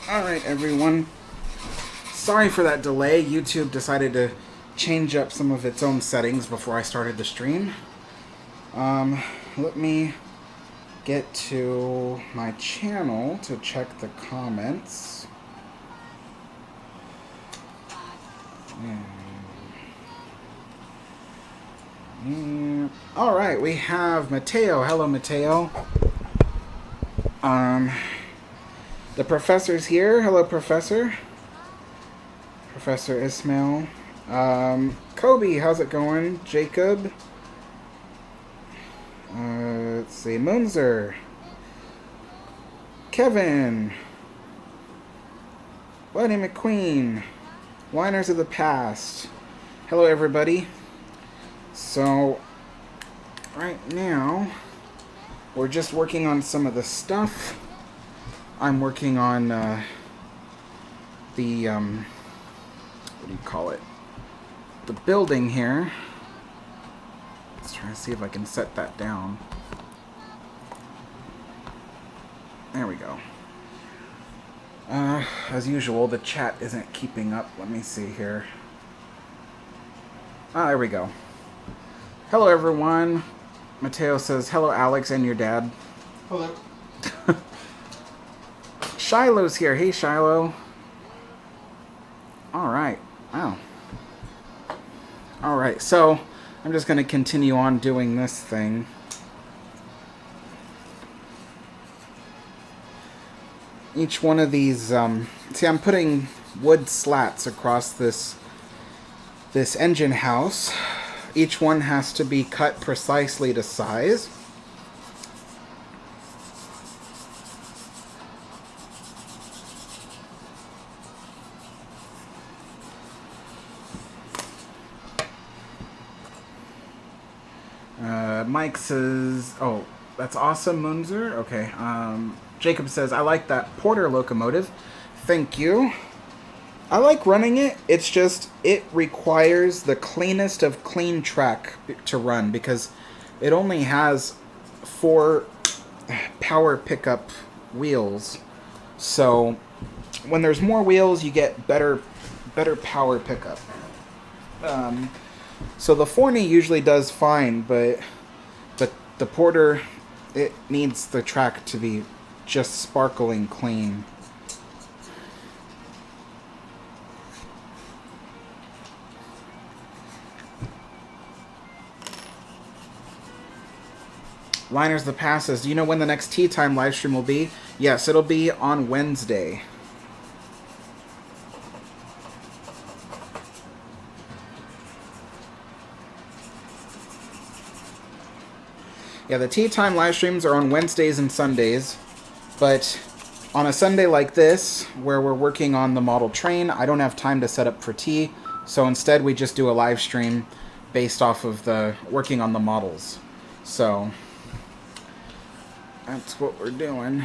Alright, everyone. Sorry for that delay. YouTube decided to change up some of its own settings before I started the stream. Let me get to my channel to check the comments. Alright, we have Mateo. Hello, Mateo. The professor's here. Hello, Professor. Professor Ismail. Kobe, how's it going? Jacob. Let's see. Munzer. Kevin. Buddy McQueen. Whiners of the Past. Hello, everybody. So, right now, we're just working on some of the stuff. I'm working on what do you call it? The building here. Let's try to see if I can set that down. There we go. As usual, the chat isn't keeping up. Let me see here. Ah, there we go. Hello, everyone. Mateo says, hello, Alex, and your dad. Hello. Shiloh's here. Hey, Shiloh. Alright. Wow. Alright, so I'm just going to continue on doing this thing. Each one of these, see, I'm putting wood slats across this engine house. Each one has to be cut precisely to size. Mike says, oh, that's awesome, Munzer. Okay. Jacob says, I like that Porter locomotive. Thank you. I like running it. It's just, it requires the cleanest of clean track to run because it only has 4 power pickup wheels. So when there's more wheels, you get better power pickup. So the Forney usually does fine, but the Porter, it needs the track to be just sparkling clean. Liners the Passes. Do you know when the next Tea Time live stream will be? Yes, it'll be on Wednesday. Yeah, the Tea Time live streams are on Wednesdays and Sundays, but on a Sunday like this, where we're working on the model train, I don't have time to set up for tea, so instead we just do a live stream based off of the working on the models. So that's what we're doing.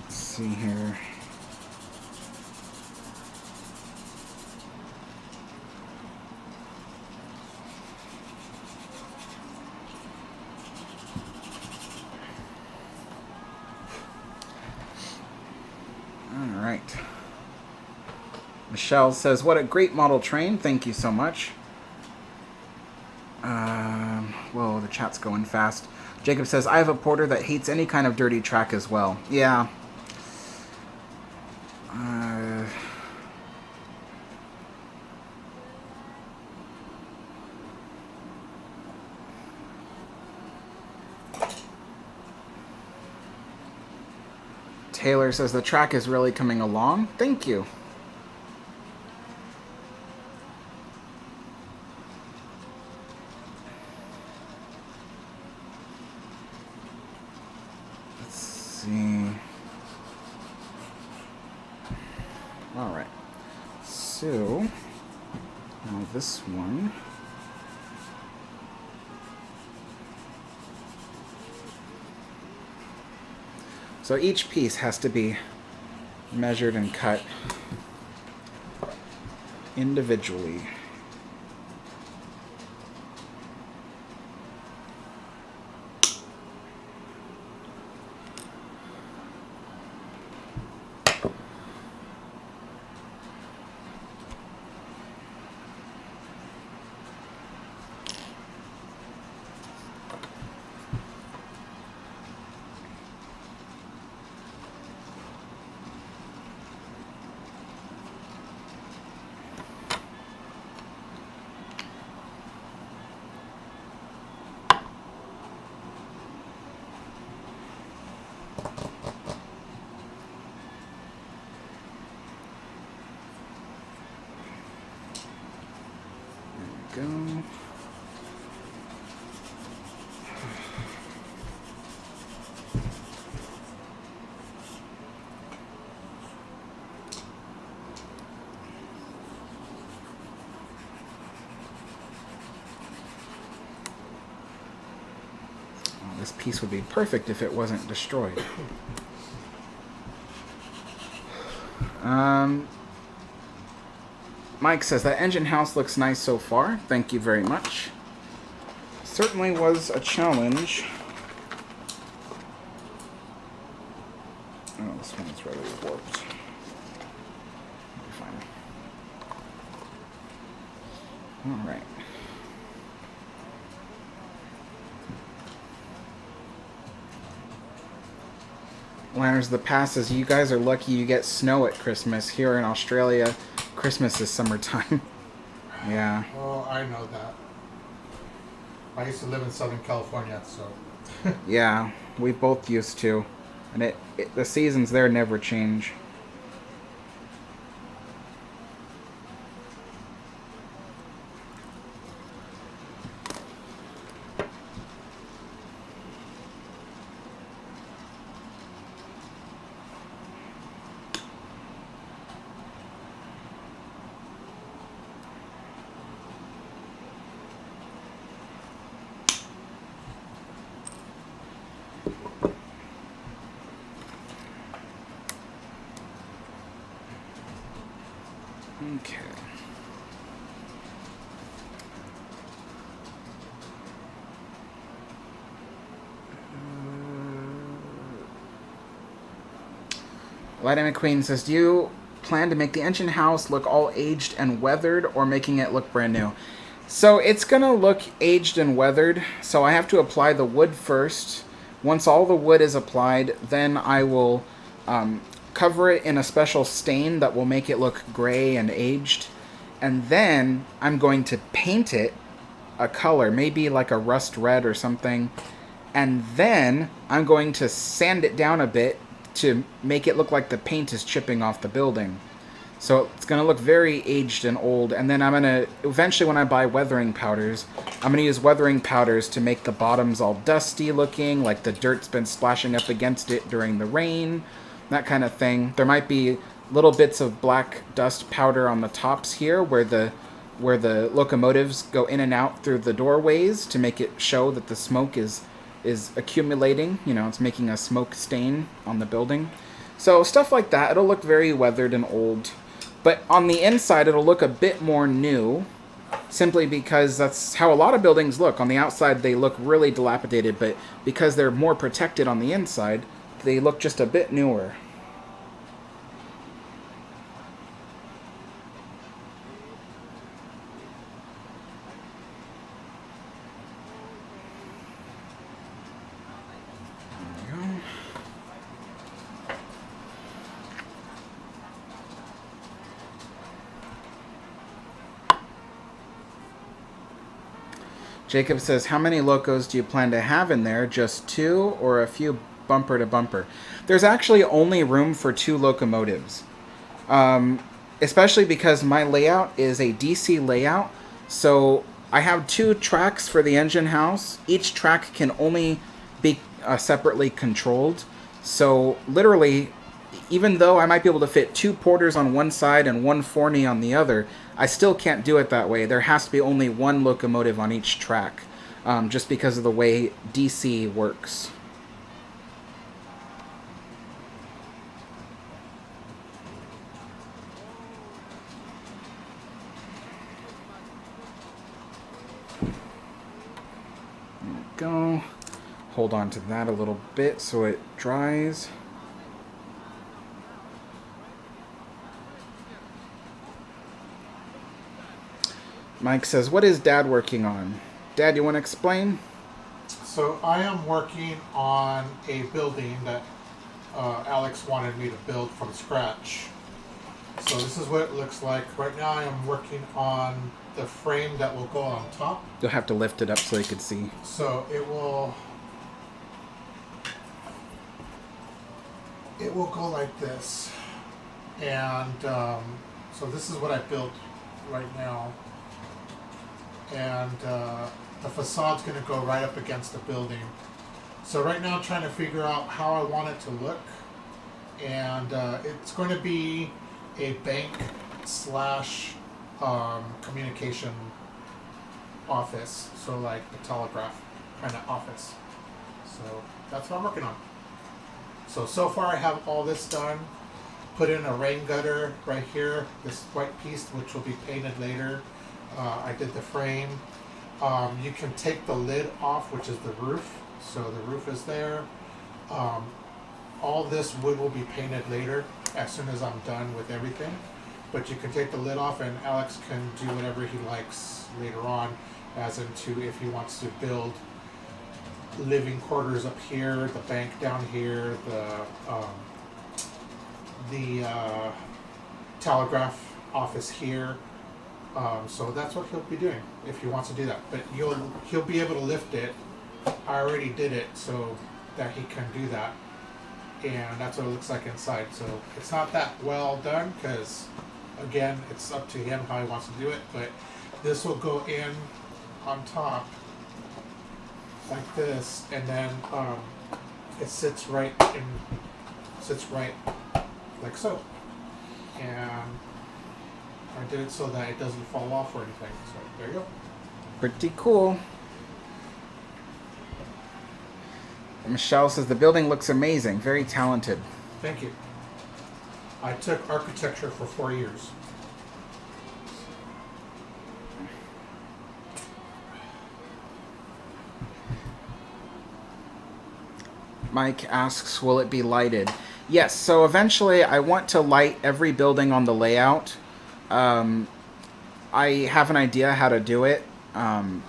Let's see here. Alright. Michelle says, what a great model train. Thank you so much. Whoa, the chat's going fast. Jacob says, I have a Porter that hates any kind of dirty track as well. Yeah. Taylor says, the track is really coming along. Thank you. Let's see. Alright. So, now this one. So each piece has to be measured and cut individually. This piece would be perfect if it wasn't destroyed. Mike says, that engine house looks nice so far. Thank you very much. Certainly was a challenge. Oh, this one's really warped. Fine. Alright. Lanners the passes. You guys are lucky you get snow at Christmas. Here in Australia, Christmas is summertime. Yeah. Oh, I know that. I used to live in Southern California, so. Yeah, we both used to. And the seasons there never change. Okay. Lightning McQueen says, do you plan to make the engine house look all aged and weathered or making it look brand new? So it's going to look aged and weathered, so I have to apply the wood first. Once all the wood is applied, then I will cover it in a special stain that will make it look gray and aged. And then I'm going to paint it a color, maybe like a rust red or something. And then I'm going to sand it down a bit to make it look like the paint is chipping off the building. So it's going to look very aged and old. And then I'm going to, eventually when I buy weathering powders, I'm going to use weathering powders to make the bottoms all dusty looking, like the dirt's been splashing up against it during the rain, that kind of thing. There might be little bits of black dust powder on the tops here where the locomotives go in and out through the doorways to make it show that the smoke is accumulating. You know, it's making a smoke stain on the building. So stuff like that. It'll look very weathered and old. But on the inside, it'll look a bit more new, simply because that's how a lot of buildings look. On the outside, they look really dilapidated, but because they're more protected on the inside, they look just a bit newer. Jacob says, how many locos do you plan to have in there? Just 2 or a few bumper to bumper? There's actually only room for 2 locomotives. Especially because my layout is a DC layout. So I have 2 tracks for the engine house. Each track can only be separately controlled. So literally, even though I might be able to fit 2 porters on one side and 1 Forney on the other, I still can't do it that way. There has to be only 1 locomotive on each track, just because of the way DC works. There we go. Hold on to that a little bit so it dries. Mike says, what is Dad working on? Dad, you want to explain? So I am working on a building that Alex wanted me to build from scratch. So this is what it looks like. Right now I am working on the frame that will go on top. You'll have to lift it up so you can see. So it will go like this. And so this is what I built right now. And the facade's going to go right up against the building. So right now I'm trying to figure out how I want it to look. And it's going to be a bank slash communication office. So like the telegraph kind of office. So that's what I'm working on. So far I have all this done. Put in a rain gutter right here, this white piece, which will be painted later. I did the frame. You can take the lid off, which is the roof. So the roof is there. All this wood will be painted later as soon as I'm done with everything. But you can take the lid off and Alex can do whatever he likes later on, as into if he wants to build living quarters up here, the bank down here, the telegraph office here. So that's what he'll be doing if he wants to do that. But he'll be able to lift it. I already did it so that he can do that. And that's what it looks like inside. So it's not that well done because, again, it's up to him how he wants to do it. But this will go in on top like this, and then it sits right like so. And I did it so that it doesn't fall off or anything. So there you go. Pretty cool. Michelle says the building looks amazing. Very talented. Thank you. I took architecture for 4 years. Mike asks, will it be lighted? Yes, so eventually I want to light every building on the layout. I have an idea how to do it. And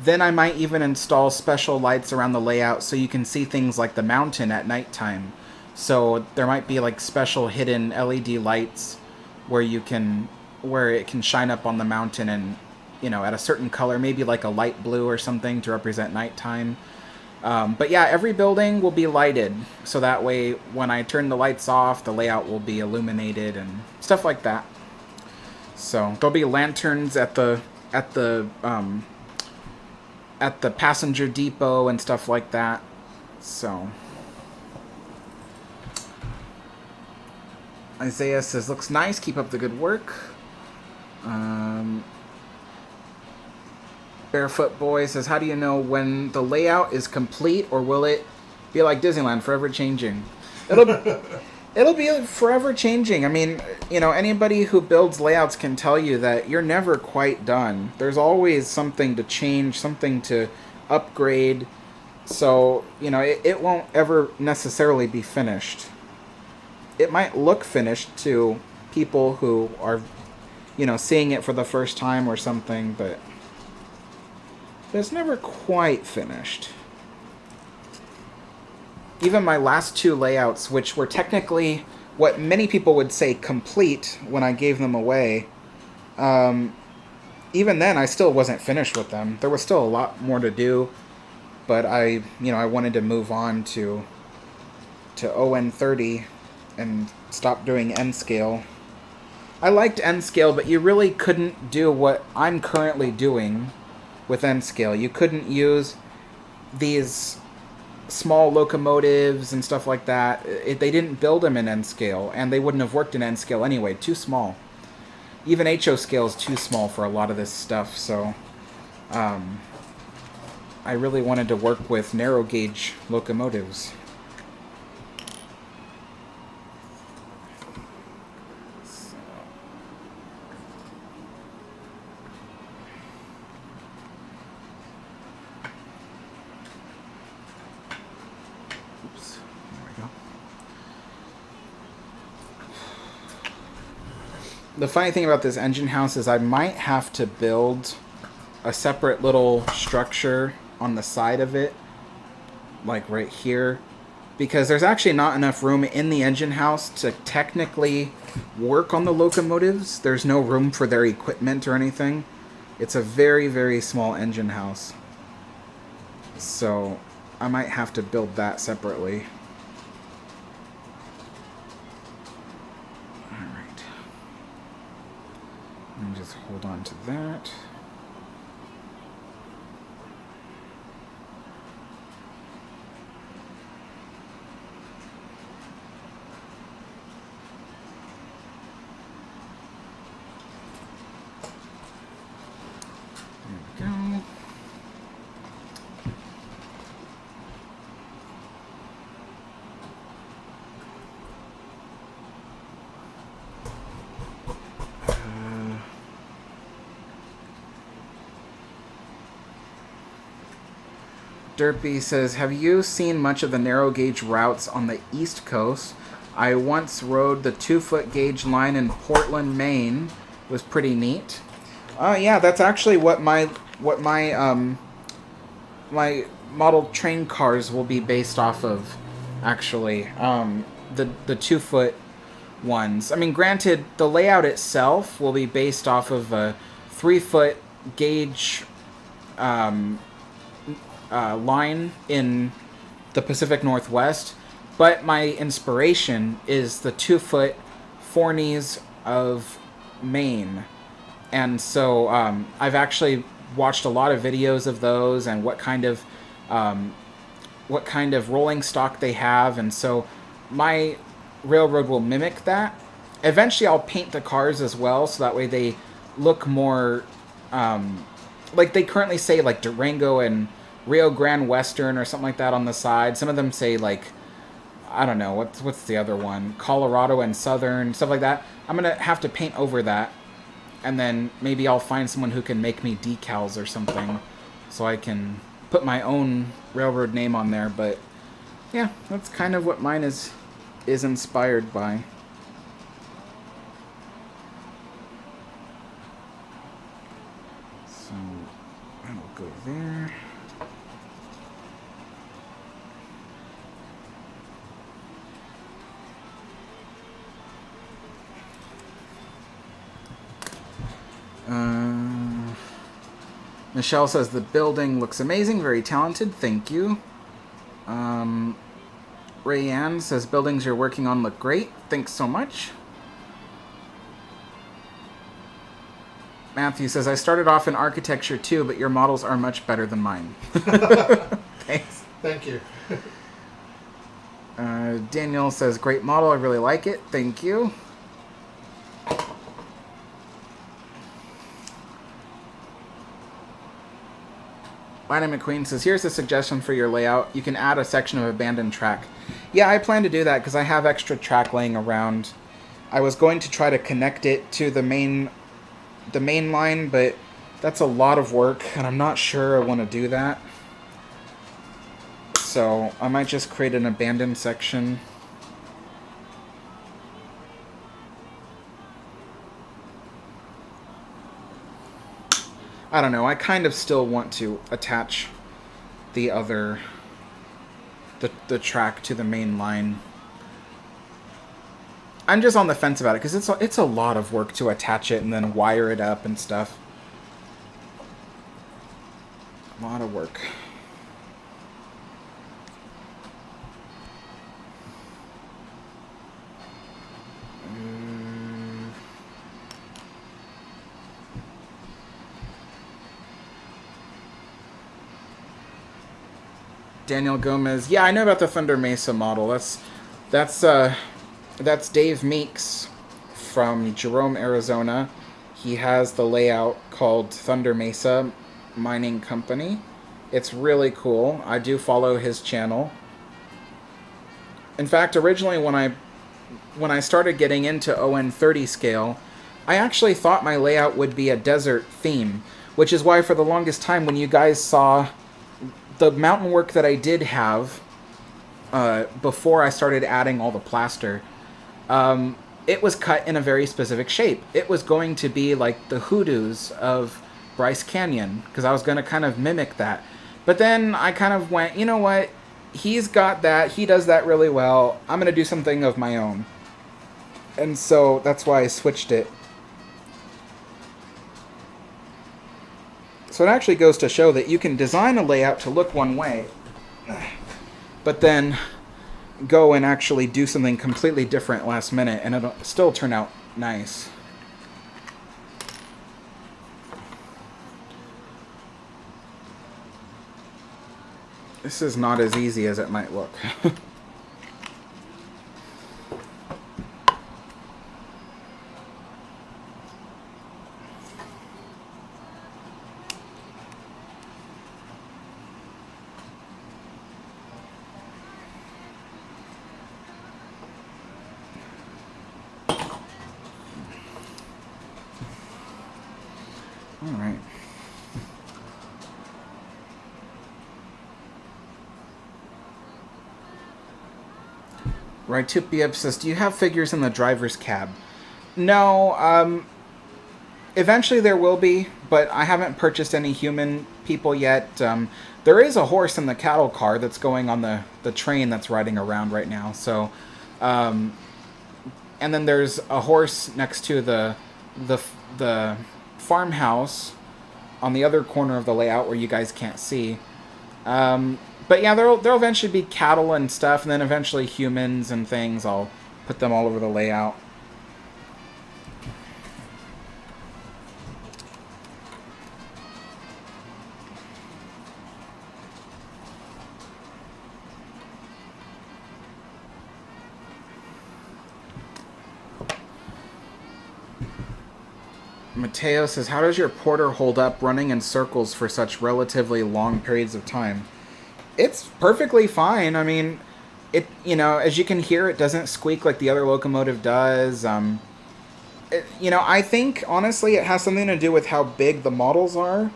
then I might even install special lights around the layout so you can see things like the mountain at nighttime. So there might be like special hidden LED lights where it can shine up on the mountain and, at a certain color, maybe like a light blue or something to represent nighttime. But yeah, every building will be lighted, so that way when I turn the lights off, the layout will be illuminated and stuff like that. So there'll be lanterns at the passenger depot and stuff like that. So Isaiah says, looks nice, keep up the good work. Barefoot Boy says, how do you know when the layout is complete, or will it be like Disneyland, forever changing? It'll be forever changing. I mean, anybody who builds layouts can tell you that you're never quite done. There's always something to change, something to upgrade. So, it won't ever necessarily be finished. It might look finished to people who are, seeing it for the first time or something, but it's never quite finished. Even my last two layouts, which were technically what many people would say complete when I gave them away, even then I still wasn't finished with them. There was still a lot more to do, but I wanted to move on to ON30 and stop doing N scale. I liked N scale, but you really couldn't do what I'm currently doing with N scale. You couldn't use these small locomotives and stuff like that. They didn't build them in N scale, and they wouldn't have worked in N scale anyway. Too small. Even HO scale is too small for a lot of this stuff, so I really wanted to work with narrow gauge locomotives. The funny thing about this engine house is I might have to build a separate little structure on the side of it, like right here, because there's actually not enough room in the engine house to technically work on the locomotives. There's no room for their equipment or anything. It's a very, very small engine house. So I might have to build that separately. And just hold on to that. There we go. Derpy says, have you seen much of the narrow gauge routes on the East Coast? I once rode the 2-foot gauge line in Portland, Maine. It was pretty neat. Yeah, that's actually what my my model train cars will be based off of. Actually, the 2-foot ones. I mean, granted, the layout itself will be based off of a 3-foot gauge line in the Pacific Northwest, but my inspiration is the 2-foot Forneys of Maine. And so I've actually watched a lot of videos of those and what kind of rolling stock they have, and so my railroad will mimic that. Eventually I'll paint the cars as well, so that way they look more like they currently say like Durango and Rio Grande Western or something like that on the side. Some of them say like, I don't know, what's the other one? Colorado and Southern, stuff like that. I'm going to have to paint over that, and then maybe I'll find someone who can make me decals or something so I can put my own railroad name on there. But yeah, that's kind of what mine is inspired by. So I will go there. Michelle says the building looks amazing, very talented. Thank you. Rayanne says buildings you're working on look great. Thanks so much. Matthew says I started off in architecture too, but your models are much better than mine. Thanks. Thank you. Daniel says great model. I really like it. Thank you. Lana McQueen says, here's a suggestion for your layout. You can add a section of abandoned track. Yeah, I plan to do that because I have extra track laying around. I was going to try to connect it to the main line, but that's a lot of work, and I'm not sure I want to do that. So I might just create an abandoned section. I don't know, I kind of still want to attach the other, the track to the main line. I'm just on the fence about it, because it's a lot of work to attach it and then wire it up and stuff. A lot of work. Daniel Gomez. Yeah, I know about the Thunder Mesa model. That's Dave Meeks from Jerome, Arizona. He has the layout called Thunder Mesa Mining Company. It's really cool. I do follow his channel. In fact, originally when I started getting into ON30 scale, I actually thought my layout would be a desert theme, which is why for the longest time when you guys saw the mountain work that I did have before I started adding all the plaster, it was cut in a very specific shape. It was going to be like the hoodoos of Bryce Canyon, because I was going to kind of mimic that. But then I kind of went, you know what? He's got that. He does that really well. I'm going to do something of my own. And so that's why I switched it. So it actually goes to show that you can design a layout to look one way, but then go and actually do something completely different last minute, and it'll still turn out nice. This is not as easy as it might look. All right. Rytupia says, do you have figures in the driver's cab? No, eventually there will be, but I haven't purchased any human people yet. There is a horse in the cattle car that's going on the train that's riding around right now. So, and then there's a horse next to the farmhouse on the other corner of the layout where you guys can't see. But yeah, there'll eventually be cattle and stuff, and then eventually humans and things. I'll put them all over the layout. Mateo says, how does your porter hold up running in circles for such relatively long periods of time? It's perfectly fine. I mean, as you can hear, it doesn't squeak like the other locomotive does. I think, honestly, it has something to do with how big the models are,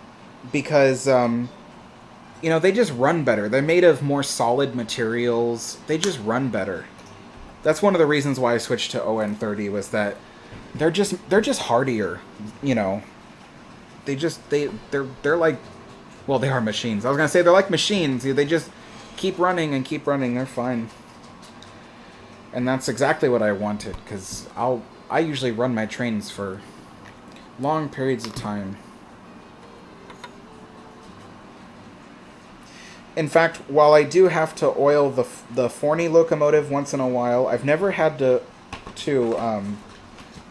because, they just run better. They're made of more solid materials. They just run better. That's one of the reasons why I switched to ON30, was that they're just hardier, They're like, well, they are machines. I was gonna say they're like machines. They just keep running and keep running. They're fine. And that's exactly what I wanted, because I usually run my trains for long periods of time. In fact, while I do have to oil the Forney locomotive once in a while, I've never had to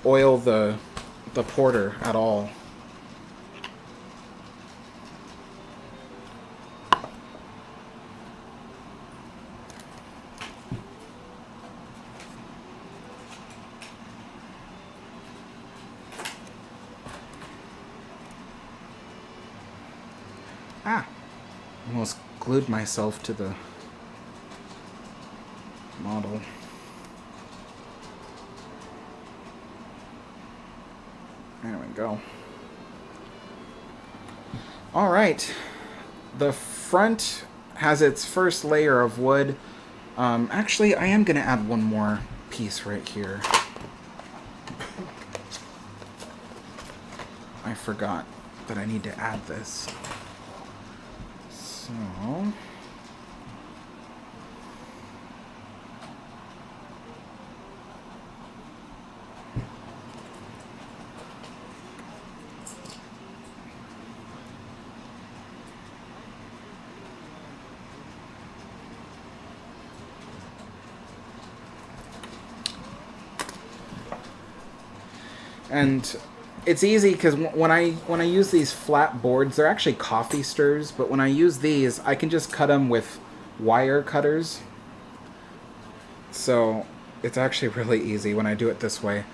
oil the porter at all. Almost glued myself to the model. There we go. Alright. The front has its first layer of wood. Actually, I am going to add one more piece right here. I forgot that I need to add this. So... And it's easy because when I use these flat boards, they're actually coffee stirs, but when I use these, I can just cut them with wire cutters. So it's actually really easy when I do it this way.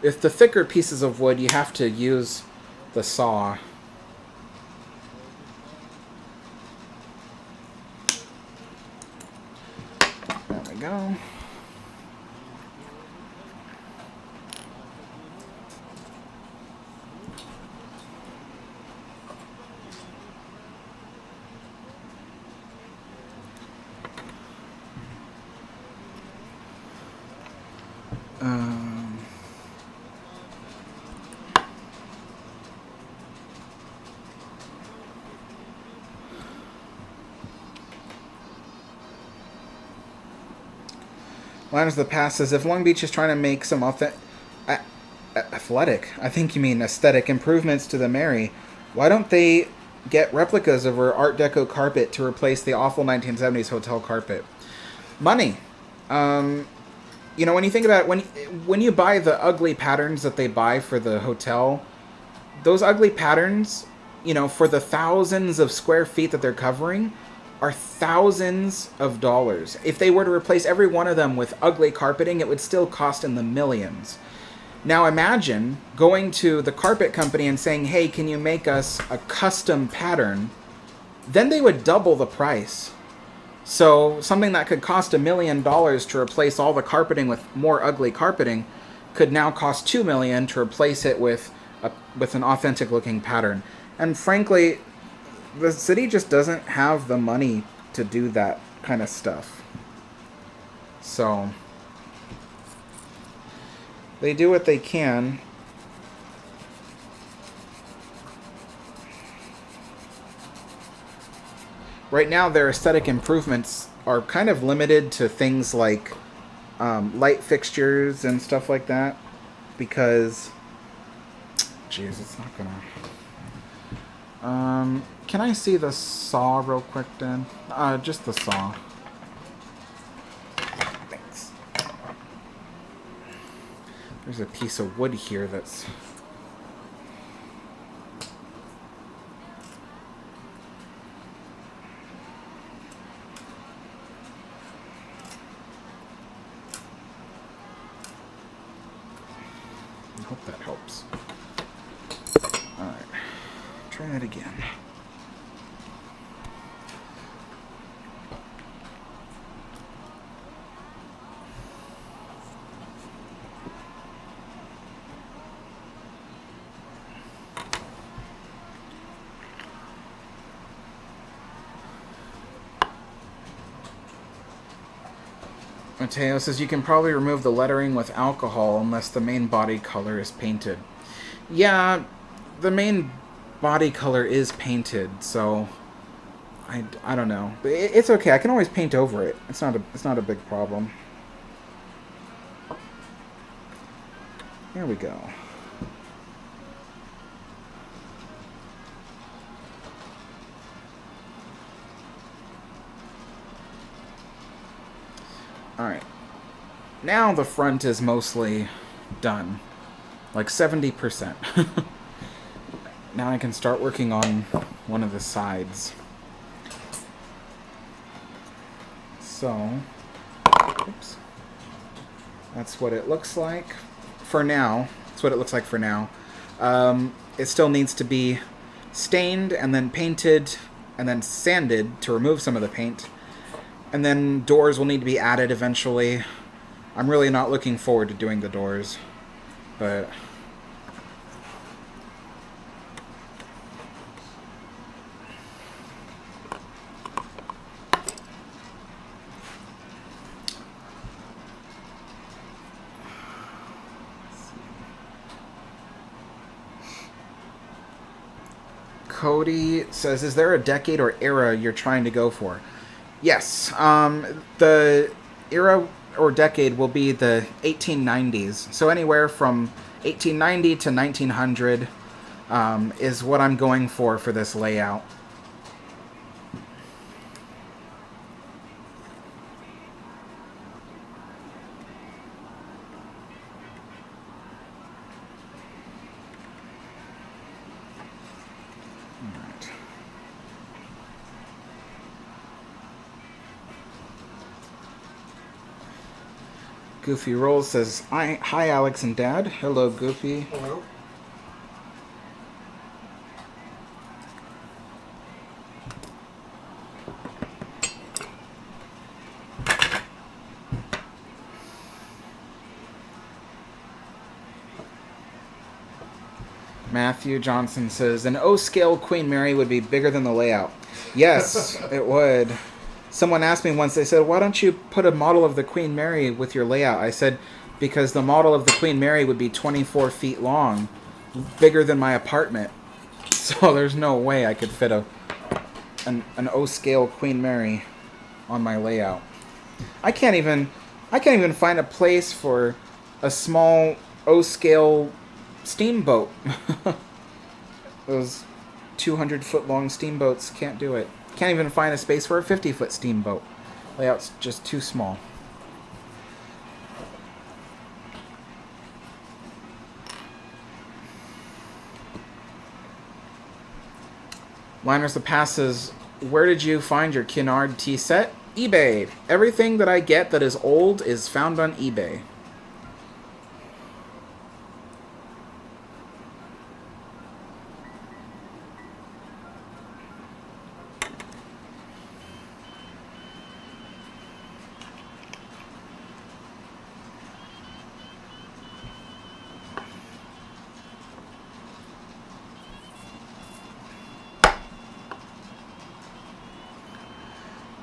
If the thicker pieces of wood, you have to use the saw. There we go. Line of the Past says, if Long Beach is trying to make some athletic, I think you mean aesthetic improvements to the Mary, why don't they get replicas of her Art Deco carpet to replace the awful 1970s hotel carpet? Money. When you think about it, when you buy the ugly patterns that they buy for the hotel, those ugly patterns, for the thousands of square feet that they're covering, are thousands of dollars. If they were to replace every one of them with ugly carpeting, it would still cost in the millions. Now imagine going to the carpet company and saying, hey, can you make us a custom pattern? Then they would double the price. So something that could cost $1 million to replace all the carpeting with more ugly carpeting could now cost $2 million to replace it with an authentic looking pattern. And frankly, the city just doesn't have the money to do that kind of stuff. So, They do what they can. Right now, their aesthetic improvements are kind of limited to things like light fixtures and stuff like that. Because, jeez, it's not gonna. Can I see the saw real quick, Dan? Just the saw. Thanks. There's a piece of wood here that's. I hope that helps. Alright. Try that again. Mateo says you can probably remove the lettering with alcohol unless the main body color is painted. Yeah, the main body color is painted, so I don't know. But it's okay. I can always paint over it. It's not a big problem. Here we go. Alright. Now the front is mostly done. Like 70%. Now I can start working on one of the sides. So, oops. That's what it looks like for now. That's what it looks like for now. It still needs to be stained and then painted and then sanded to remove some of the paint. And then doors will need to be added eventually. I'm really not looking forward to doing the doors, but Cody says, is there a decade or era you're trying to go for? Yes. The era or decade will be the 1890s. So anywhere from 1890 to 1900 is what I'm going for this layout. Goofy Rolls says, hi, Alex and Dad. Hello, Goofy. Hello. Matthew Johnson says, an O-scale Queen Mary would be bigger than the layout. Yes, it would. Someone asked me once, they said, why don't you put a model of the Queen Mary with your layout? I said, because the model of the Queen Mary would be 24 feet long, bigger than my apartment. So there's no way I could fit an O-scale Queen Mary on my layout. I can't even find a place for a small O-scale steamboat. Those 200-foot long steamboats can't do it. Can't even find a space for a 50-foot steamboat. Layout's just too small. Liners the Passes, where did you find your Kinnard tea set? eBay. Everything that I get that is old is found on eBay.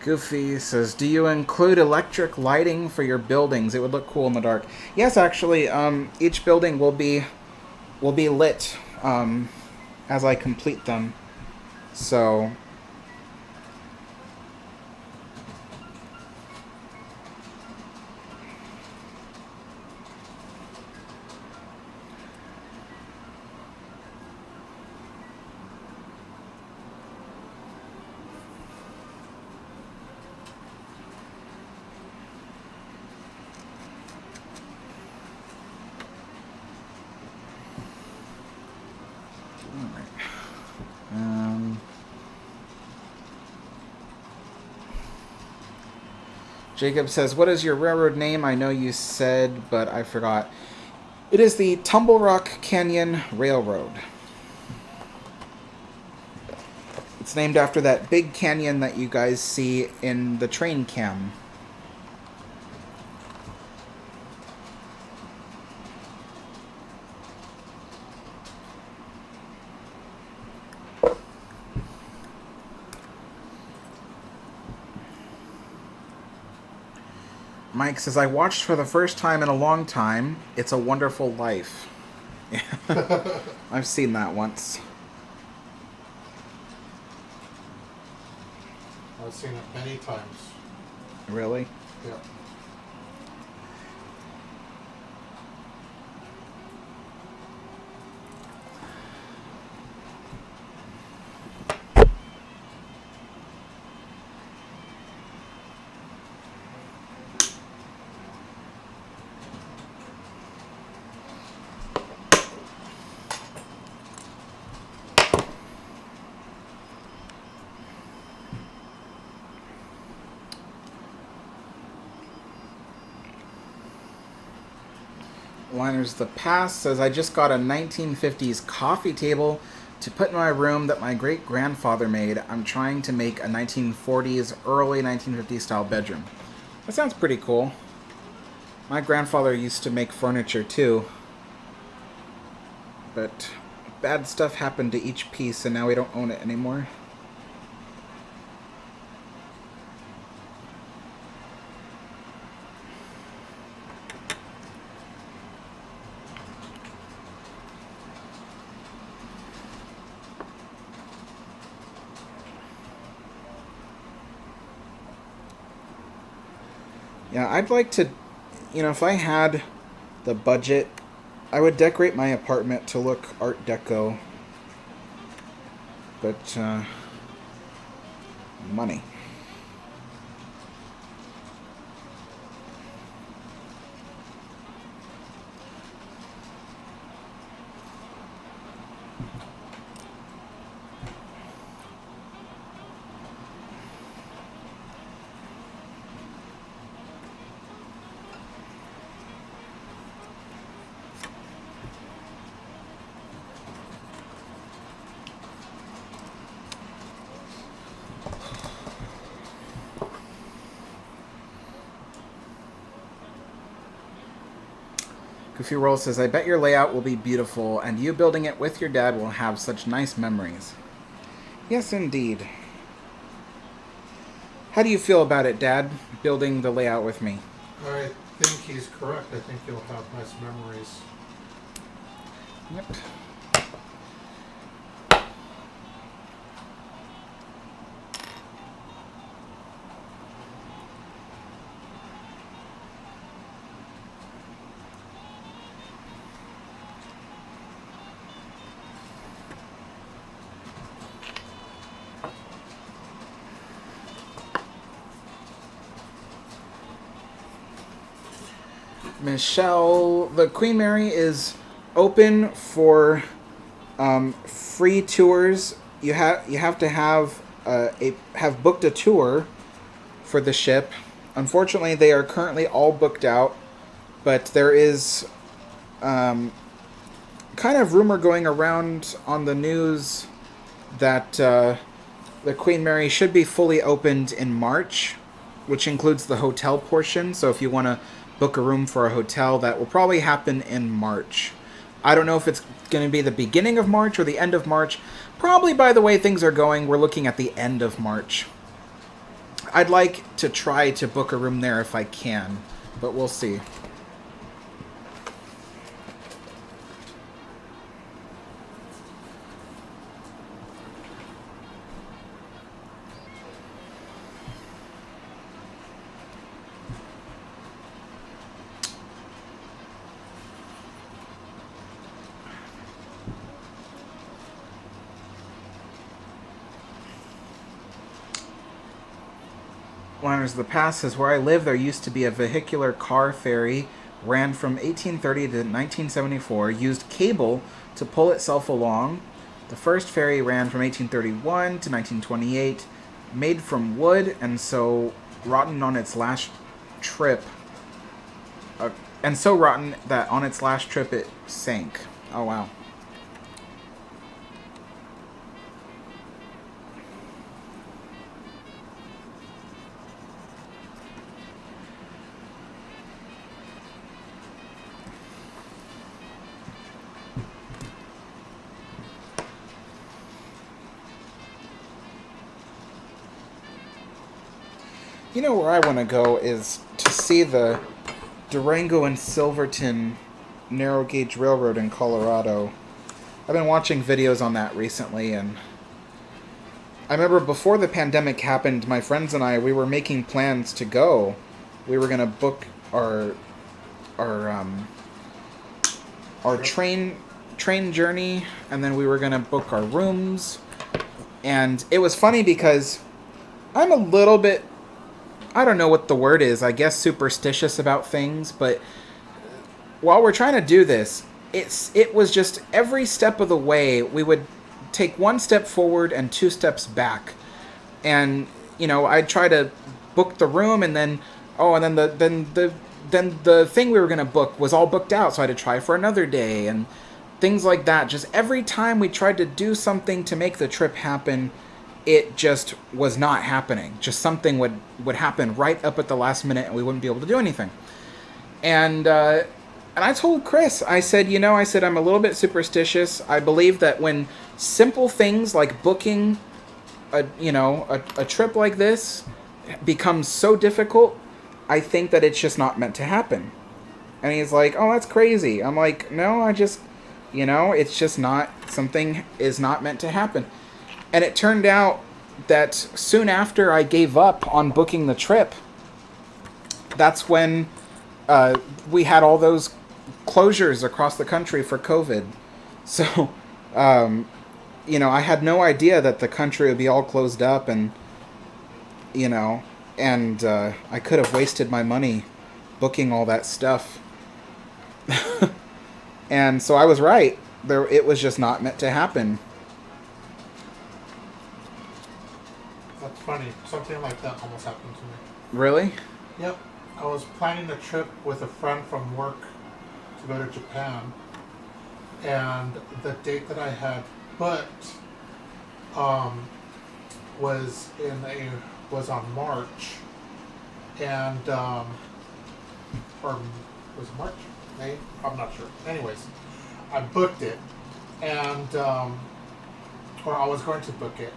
Goofy says, "Do you include electric lighting for your buildings? It would look cool in the dark." Yes, actually, each building will be lit as I complete them. So, Jacob says, "What is your railroad name? I know you said, but I forgot." It is the Tumble Rock Canyon Railroad. It's named after that big canyon that you guys see in the train cam. Mike says, "I watched for the first time in a long time. It's a Wonderful Life." I've seen that once. I've seen it many times. Really? Yeah. Liners the Past says, "I just got a 1950s coffee table to put in my room that my great-grandfather made. I'm trying to make a 1940s, early 1950s style bedroom." That sounds pretty cool. My grandfather used to make furniture too. But bad stuff happened to each piece and now we don't own it anymore. Yeah, I'd like to, if I had the budget, I would decorate my apartment to look Art Deco. But, money. Goofy Roll says, "I bet your layout will be beautiful, and you building it with your dad will have such nice memories." Yes, indeed. How do you feel about it, Dad, building the layout with me? I think he's correct. I think you'll have nice memories. Yep. Michelle, the Queen Mary is open for free tours. You have to have booked a tour for the ship. Unfortunately, they are currently all booked out, but there is kind of rumor going around on the news that the Queen Mary should be fully opened in March, which includes the hotel portion. So if you want to book a room for a hotel, that will probably happen in March. I don't know if it's going to be the beginning of March or the end of March. Probably, by the way things are going, we're looking at the end of March. I'd like to try to book a room there if I can, but we'll see. Wonders of the Past says, where I live, there used to be a vehicular car ferry, ran from 1830 to 1974, used cable to pull itself along. The first ferry ran from 1831 to 1928, made from wood, and so rotten on its last trip. And so rotten that on its last trip it sank. Oh, wow. You know where I want to go is to see the Durango and Silverton narrow gauge railroad in Colorado. I've been watching videos on that recently, and I remember before the pandemic happened, my friends and I, we were making plans to go. We were gonna book our train journey, and then we were gonna book our rooms. And it was funny because I'm a little bit, I don't know what the word is, I guess superstitious about things, but while we're trying to do this, it was just every step of the way we would take one step forward and two steps back. And, you know, I'd try to book the room, and then the thing we were going to book was all booked out, so I had to try for another day and things like that. Just every time we tried to do something to make the trip happen, it just was not happening. Just something would happen right up at the last minute, and we wouldn't be able to do anything. And I told Chris, I said, I'm a little bit superstitious. I believe that when simple things like booking a trip like this becomes so difficult, I think that it's just not meant to happen. And he's like, oh, that's crazy. I'm like, no, it's just not, something is not meant to happen. And it turned out that soon after I gave up on booking the trip, that's when we had all those closures across the country for COVID. So, I had no idea that the country would be all closed up, and, I could have wasted my money booking all that stuff. And so I was right. It was just not meant to happen. That's funny. Something like that almost happened to me. Really? Yep. I was planning a trip with a friend from work to go to Japan, and the date that I had booked was on March, and or was it March? May? I'm not sure. Anyways, I booked it, and or I was going to book it.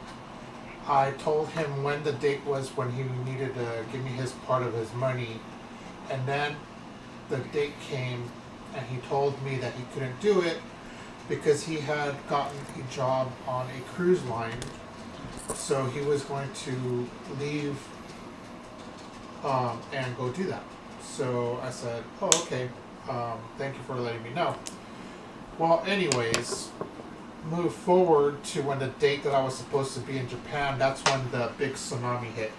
I told him when the date was when he needed to give me his part of his money, and then the date came, and he told me that he couldn't do it because he had gotten a job on a cruise line, so he was going to leave and go do that. So I said, oh, okay, thank you for letting me know. Well, anyways, move forward to when the date that I was supposed to be in Japan, that's when the big tsunami hit.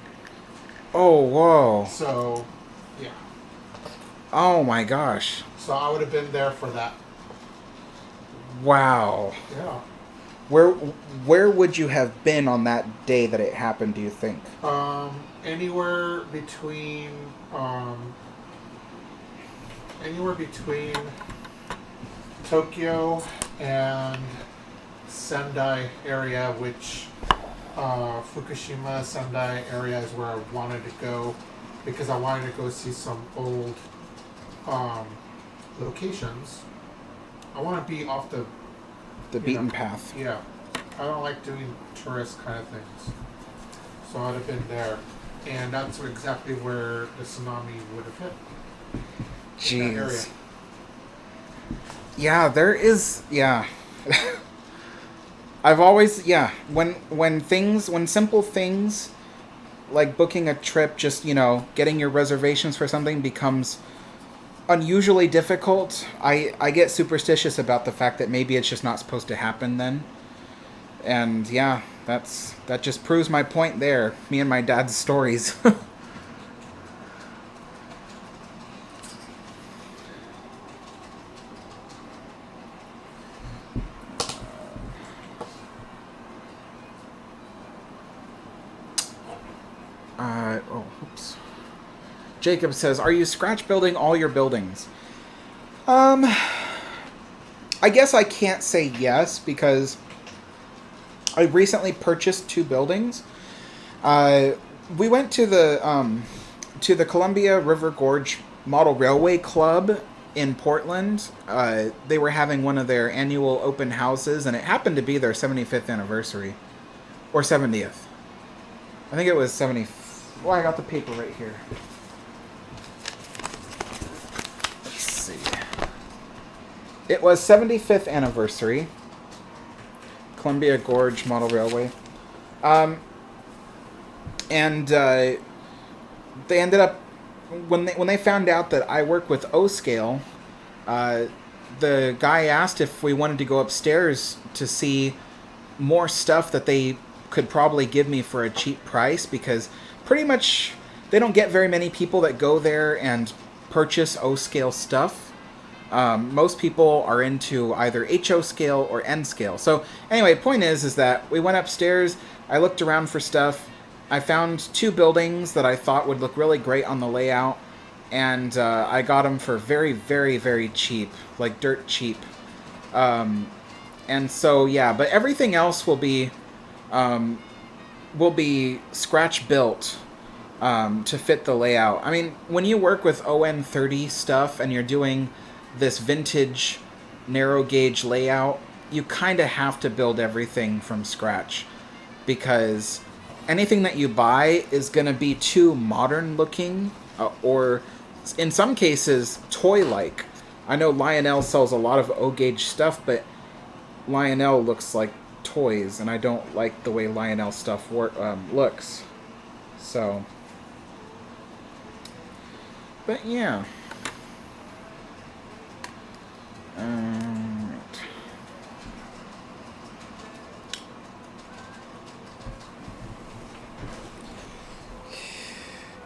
Oh, whoa. So, yeah. Oh my gosh. So I would have been there for that. Wow. Yeah. Where would you have been on that day that it happened, do you think? Anywhere between Tokyo and Sendai area, which Fukushima, Sendai area is where I wanted to go because I wanted to go see some old locations. I want to be off the beaten path. Yeah. I don't like doing tourist kind of things. So I'd have been there. and that's exactly where the tsunami would have hit. In that area. Jeez. Yeah, there is. Yeah. I've always, yeah, when simple things like booking a trip, just, getting your reservations for something becomes unusually difficult, I get superstitious about the fact that maybe it's just not supposed to happen then. And yeah, that just proves my point there. Me and my dad's stories. Oops. Jacob says, "Are you scratch building all your buildings?" Um, I guess I can't say yes because I recently purchased two buildings. Uh, we went to the Columbia River Gorge Model Railway Club in Portland. They were having one of their annual open houses, and it happened to be their 75th anniversary or 70th. I think it was 70. Well, I got the paper right here. Let's see. It was 75th anniversary. Columbia Gorge Model Railway. And they ended up when they found out that I work with O Scale, the guy asked if we wanted to go upstairs to see more stuff that they could probably give me for a cheap price, because pretty much they don't get very many people that go there and purchase O Scale stuff. Most people are into either HO scale or N scale. So anyway, point is that we went upstairs. I looked around for stuff. I found two buildings that I thought would look really great on the layout, and I got them for very, very, very cheap, like dirt cheap. And so yeah, but everything else will be scratch built to fit the layout. I mean, when you work with ON30 stuff and you're doing this vintage narrow gauge layout, you kind of have to build everything from scratch, because anything that you buy is going to be too modern looking, or in some cases toy-like. I know Lionel sells a lot of O-gauge stuff, but Lionel looks like toys, and I don't like the way Lionel stuff looks. So, but yeah. Right.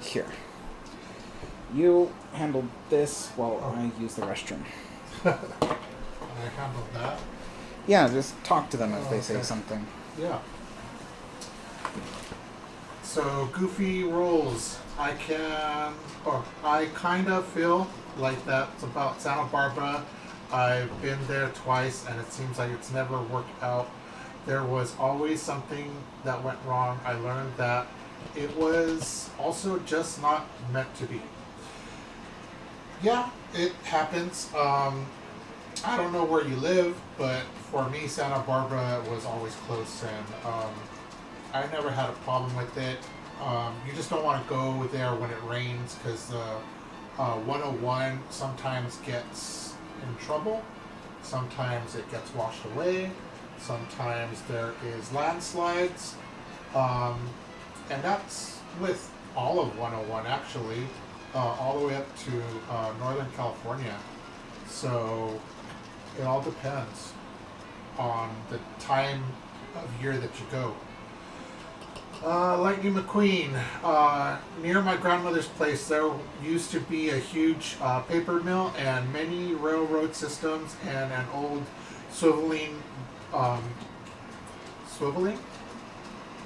Here. You handled this while I use the restroom. I handled that. Yeah, just talk to them if they say Okay. something. Yeah. So goofy rolls. I kind of feel like that's about Santa Barbara. I've been there twice, and it seems like it's never worked out. There was always something that went wrong. I learned that it was also just not meant to be. Yeah, it happens. I don't know where you live, but for me, Santa Barbara was always close, and I never had a problem with it. You just don't want to go there when it rains, because the 101 sometimes gets in trouble. Sometimes it gets washed away. Sometimes there is landslides. And that's with all of 101, actually, all the way up to Northern California. So it all depends on the time of year that you go. Lightning McQueen. Near my grandmother's place, there used to be a huge paper mill and many railroad systems and an old swiveling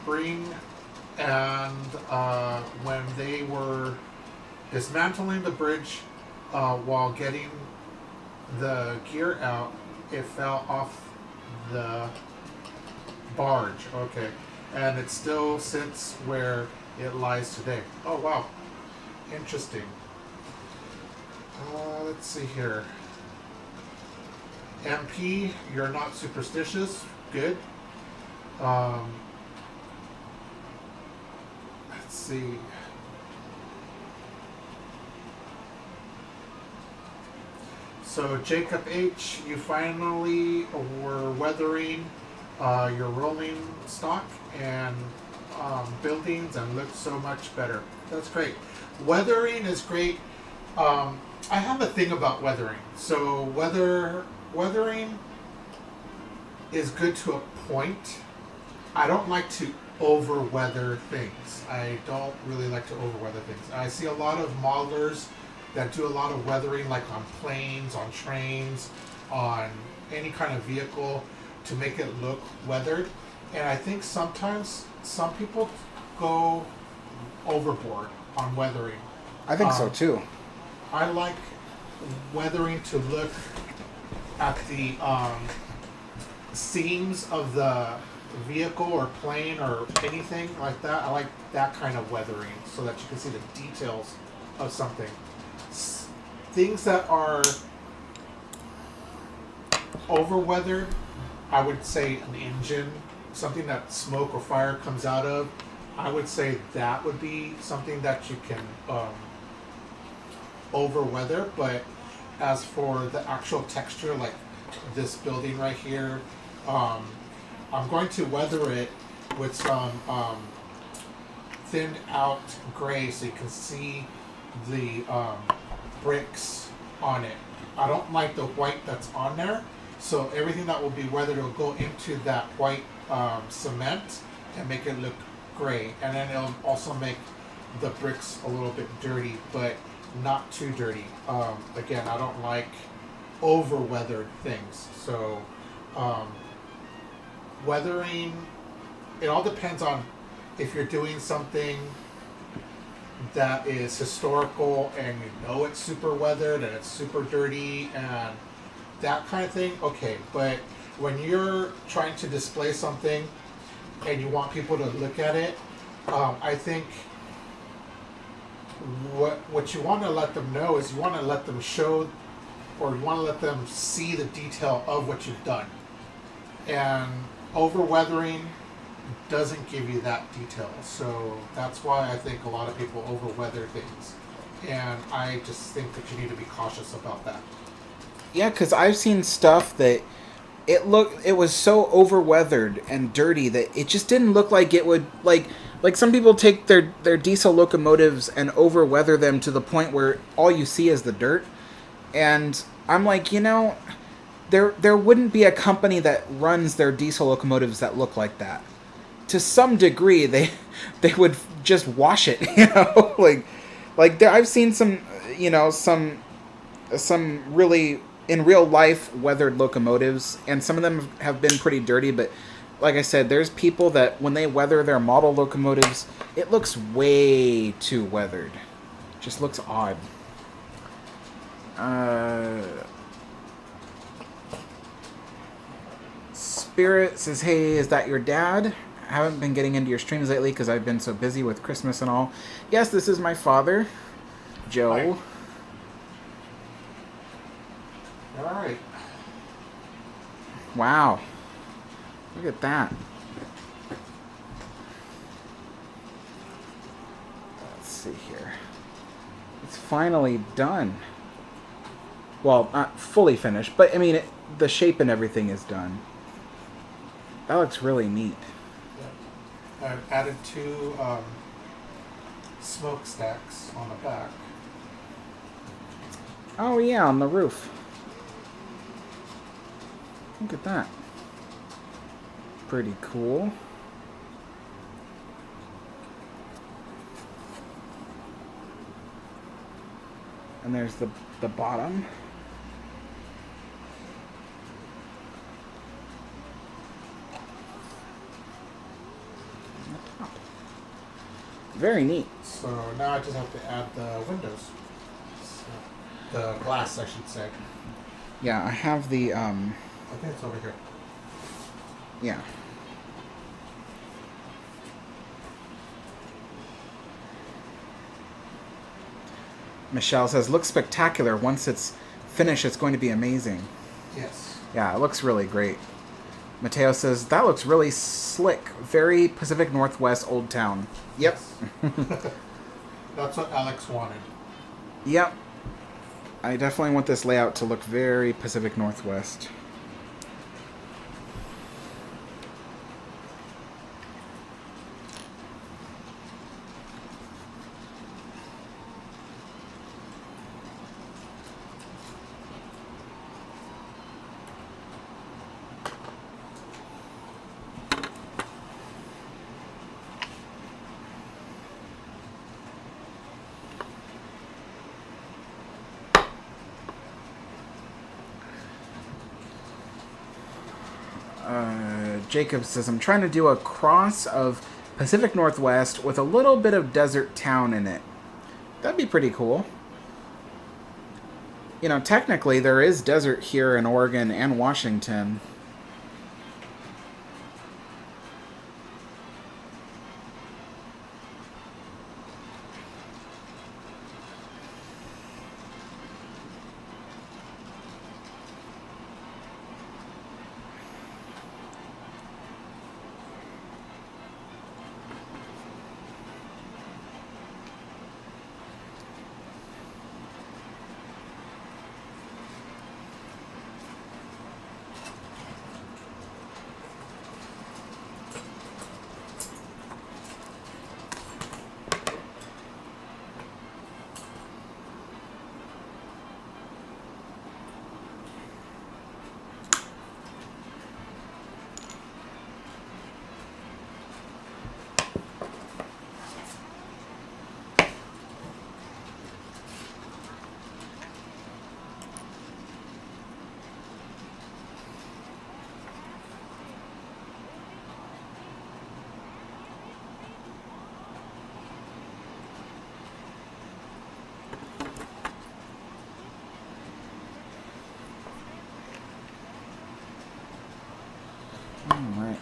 ring. And when they were dismantling the bridge while getting the gear out, it fell off the barge. Okay. And it still sits where it lies today. Oh, wow. Interesting. Let's see here. MP, you're not superstitious. Good. Let's see. So Jacob H, you finally were weathering your rolling stock and buildings and look so much better. That's great. Weathering is great. I have a thing about weathering. So weathering is good to a point. I don't like to over weather things. I don't really like to over weather things. I see a lot of modelers that do a lot of weathering, like on planes, on trains, on any kind of vehicle, to make it look weathered. And I think sometimes some people go overboard on weathering. I think so too. I like weathering to look at the seams of the vehicle or plane or anything like that. I like that kind of weathering so that you can see the details of something. Things that are over weathered, I would say an engine, something that smoke or fire comes out of. I would say that would be something that you can over weather. But as for the actual texture, like this building right here, I'm going to weather it with some thinned out gray so you can see the bricks on it. I don't like the white that's on there, so everything that will be weathered will go into that white cement and make it look gray, and then it'll also make the bricks a little bit dirty, but not too dirty. Again, I don't like over weathered things, so weathering, it all depends on if you're doing something that is historical and you know it's super weathered and it's super dirty and that kind of thing, okay. But when you're trying to display something and you want people to look at it, I think what you want to let them know is you want to let them show, or you want to let them see the detail of what you've done. And over weathering doesn't give you that detail, so that's why I think a lot of people over weather things, and I just think that you need to be cautious about that. Yeah, because I've seen stuff that it was so over weathered and dirty that it just didn't look like it would, like some people take their diesel locomotives and over weather them to the point where all you see is the dirt, and I'm like, there wouldn't be a company that runs their diesel locomotives that look like that. To some degree, they would just wash it, like I've seen some really in real life weathered locomotives, and some of them have been pretty dirty. But like I said, there's people that when they weather their model locomotives, it looks way too weathered. Just looks odd. Spirit says, "Hey, is that your dad? I haven't been getting into your streams lately because I've been so busy with Christmas and all." Yes, this is my father, Joe. Hi. All right. Wow. Look at that. Let's see here. It's finally done. Well, not fully finished, but I mean, the shape and everything is done. That looks really neat. Yeah. I've added 2 smokestacks on the back. Oh yeah, on the roof. Look at that. Pretty cool. And there's the bottom. And the top. Very neat. So now I just have to add the windows. So, the glass, I should say. Yeah, I have the I think it's over here. yeah. Michelle says, "Looks spectacular. Once it's finished, it's going to be amazing." Yes. Yeah, it looks really great. Mateo says, that looks really slick. Very Pacific Northwest Old Town. Yep. Yes. That's what Alex wanted. Yep. I definitely want this layout to look very Pacific Northwest. Jacob says, I'm trying to do a cross of Pacific Northwest with a little bit of desert town in it. That'd be pretty cool. You know, technically there is desert here in Oregon and Washington. Alright.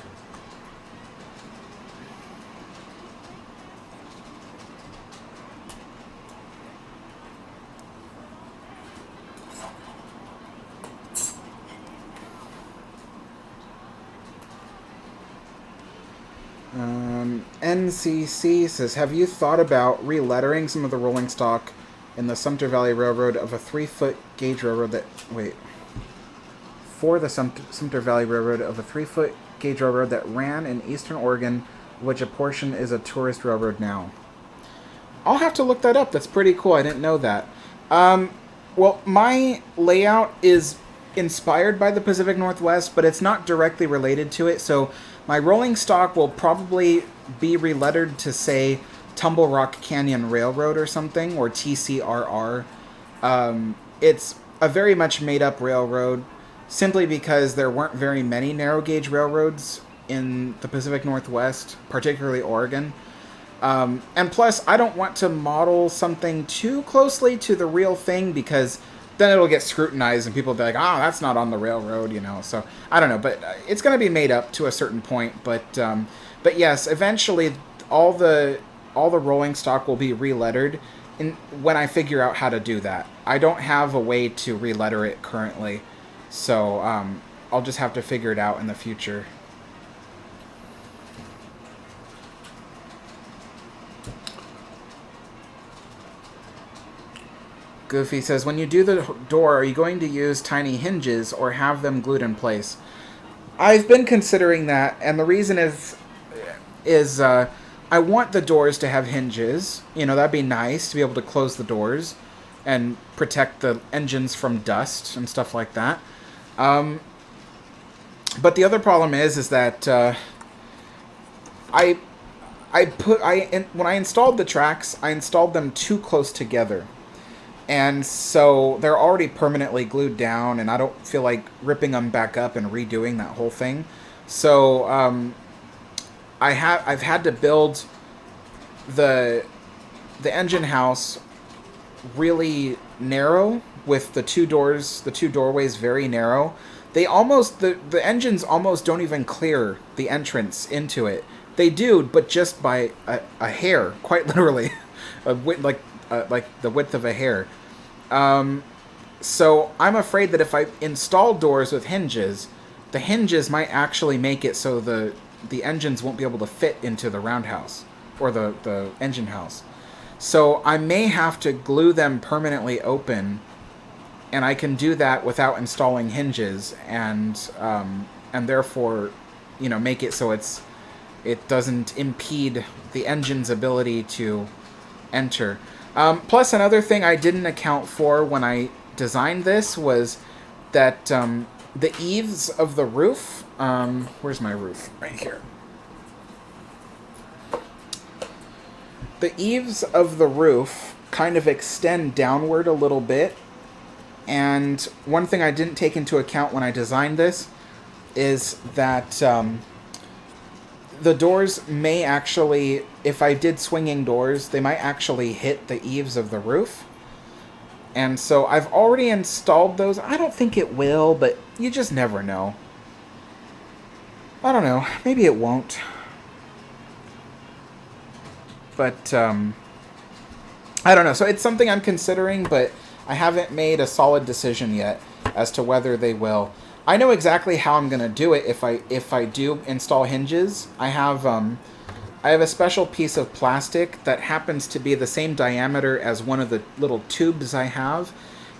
NCC says, have you thought about relettering some of the rolling stock in the Sumter Valley Railroad of a 3-foot gauge railroad that... Wait. For the Sumter Valley Railroad of a 3-foot gauge railroad that ran in eastern Oregon, which a portion is a tourist railroad now. I'll have to look that up. That's pretty cool. I didn't know that. Well, my layout is inspired by the Pacific Northwest, but it's not directly related to it. So my rolling stock will probably be relettered to, say, Tumble Rock Canyon Railroad or something, or TCRR. It's a very much made-up railroad, simply because there weren't very many narrow gauge railroads in the Pacific Northwest, particularly Oregon. And plus, I don't want to model something too closely to the real thing, because then it'll get scrutinized and people will be like, oh, that's not on the railroad, you know. So, I don't know, but it's going to be made up to a certain point. But yes, eventually all the rolling stock will be relettered when I figure out how to do that. I don't have a way to reletter it currently, so I'll just have to figure it out in the future. Goofy says, when you do the door, are you going to use tiny hinges or have them glued in place? I've been considering that, and the reason is I want the doors to have hinges. You know, that'd be nice to be able to close the doors and protect the engines from dust and stuff like that. But the other problem is that when I installed the tracks, I installed them too close together. And so they're already permanently glued down, and I don't feel like ripping them back up and redoing that whole thing. So I've had to build the engine house really narrow, with the two doorways very narrow. The engines almost don't even clear the entrance into it. They do, but just by a hair, quite literally, like the width of a hair. So I'm afraid that if I install doors with hinges, the hinges might actually make it so the engines won't be able to fit into the roundhouse or the engine house. So I may have to glue them permanently open, and I can do that without installing hinges, and therefore, make it so it doesn't impede the engine's ability to enter. Plus, another thing I didn't account for when I designed this was that the eaves of the roof. Where's my roof? Right here. The eaves of the roof kind of extend downward a little bit. And one thing I didn't take into account when I designed this is that the doors may actually, if I did swinging doors, they might actually hit the eaves of the roof. And so I've already installed those. I don't think it will, but you just never know. I don't know. Maybe it won't. But, I don't know. So it's something I'm considering, but I haven't made a solid decision yet as to whether they will. I know exactly how I'm going to do it if I do install hinges. I have a special piece of plastic that happens to be the same diameter as one of the little tubes I have,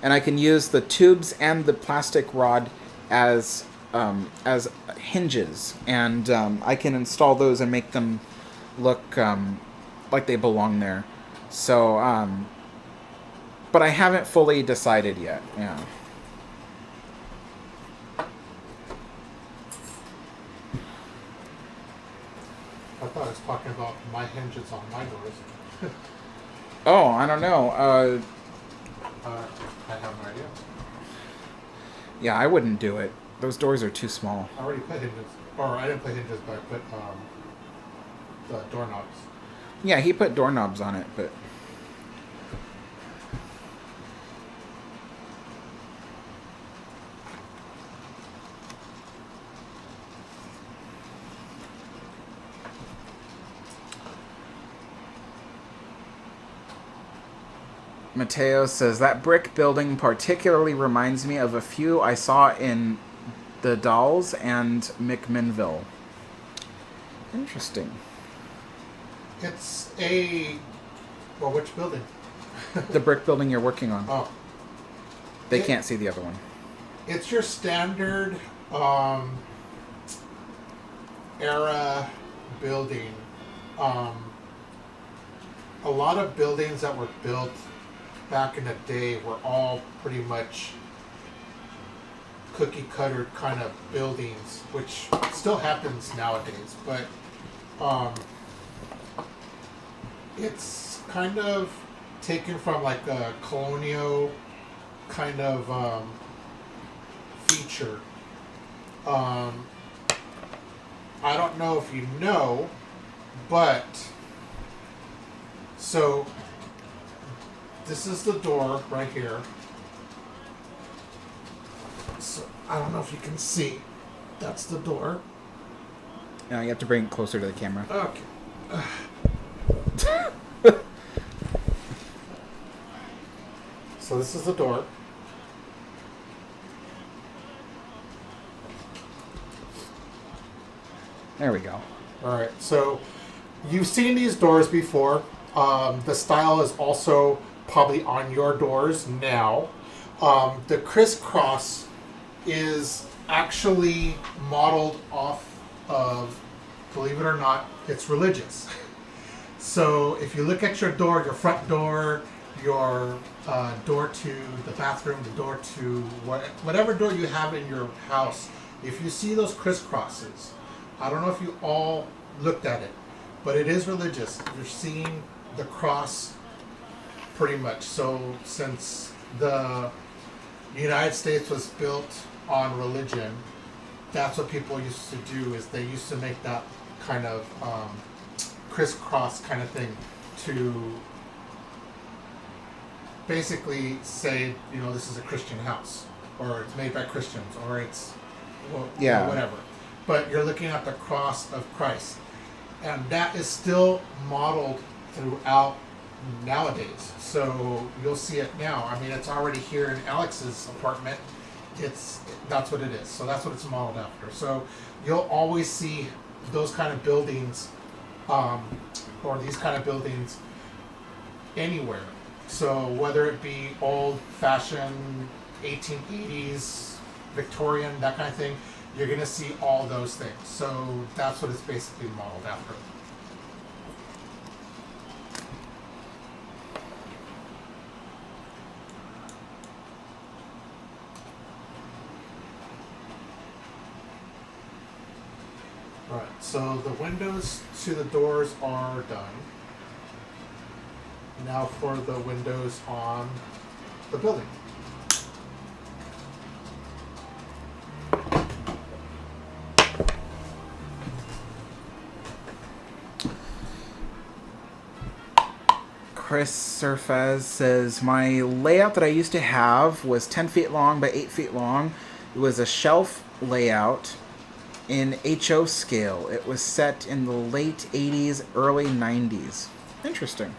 and I can use the tubes and the plastic rod as hinges, and I can install those and make them look like they belong there. So, but I haven't fully decided yet. Yeah. I thought I was talking about my hinges on my doors. Oh, I don't know. I have no idea. Yeah, I wouldn't do it. Those doors are too small. I already put hinges, or I didn't put hinges, but I put the doorknobs. Yeah, he put doorknobs on it, but... Mateo says, that brick building particularly reminds me of a few I saw in the Dalles and McMinnville. Interesting. It's which building? The brick building you're working on. Oh. They can't see the other one. It's your standard era building. A lot of buildings that were built back in the day were all pretty much cookie cutter kind of buildings, which still happens nowadays, but it's kind of taken from like a colonial kind of feature. I don't know if you know, but so this is the door right here. So I don't know if you can see. That's the door. You have to bring it closer to the camera. Okay. So this is the door. There we go. All right. So you've seen these doors before. The style is also probably on your doors now. The crisscross is actually modeled off of, believe it or not, it's religious. So if you look at your door, your front door, your door to the bathroom, the door to whatever door you have in your house, if you see those crisscrosses, I don't know if you all looked at it, but it is religious. You're seeing the cross pretty much. So since the United States was built on religion, that's what people used to do, is they used to make that kind of crisscross kind of thing to basically say, this is a Christian house, or it's made by Christians, or it's whatever. But you're looking at the cross of Christ, and that is still modeled throughout nowadays. So you'll see it now. I mean, it's already here in Alex's apartment, that's what it is. So that's what it's modeled after. So you'll always see those kind of buildings, or these kind of buildings anywhere. So whether it be old-fashioned 1880s, Victorian, that kind of thing, you're going to see all those things. So that's what it's basically modeled after. Alright, so the windows to the doors are done. Now for the windows on the building. Chris Surfez says, my layout that I used to have was 10 feet long by 8 feet long. It was a shelf layout in HO scale. It was set in the late 80s, early 90s. Interesting.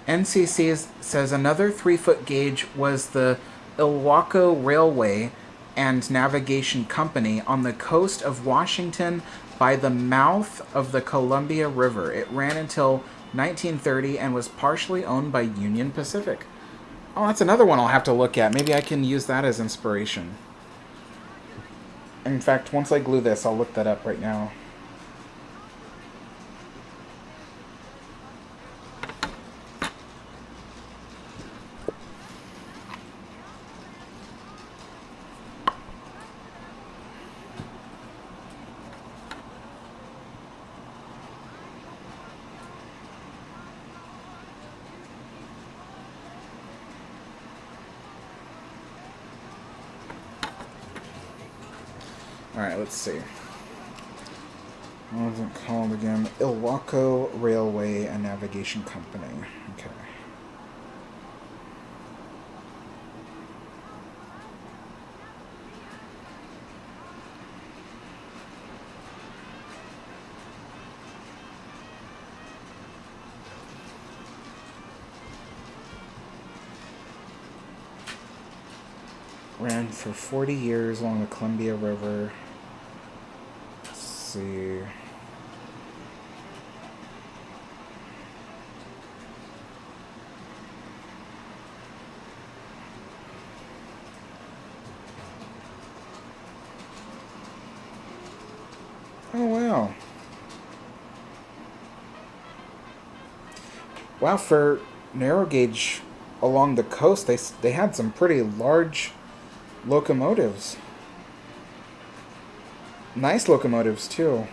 NCC says another 3-foot gauge was the Ilwaco Railway and Navigation Company on the coast of Washington by the mouth of the Columbia River. It ran until 1930 and was partially owned by Union Pacific. Oh, that's another one I'll have to look at. Maybe I can use that as inspiration. In fact, once I glue this, I'll look that up right now. Alright, let's see. What was it called again? Ilwaco Railway and Navigation Company. Okay. Ran for 40 years along the Columbia River. Let's see. Oh, wow. Wow, for narrow gauge along the coast, they had some pretty large locomotives. Nice locomotives, too.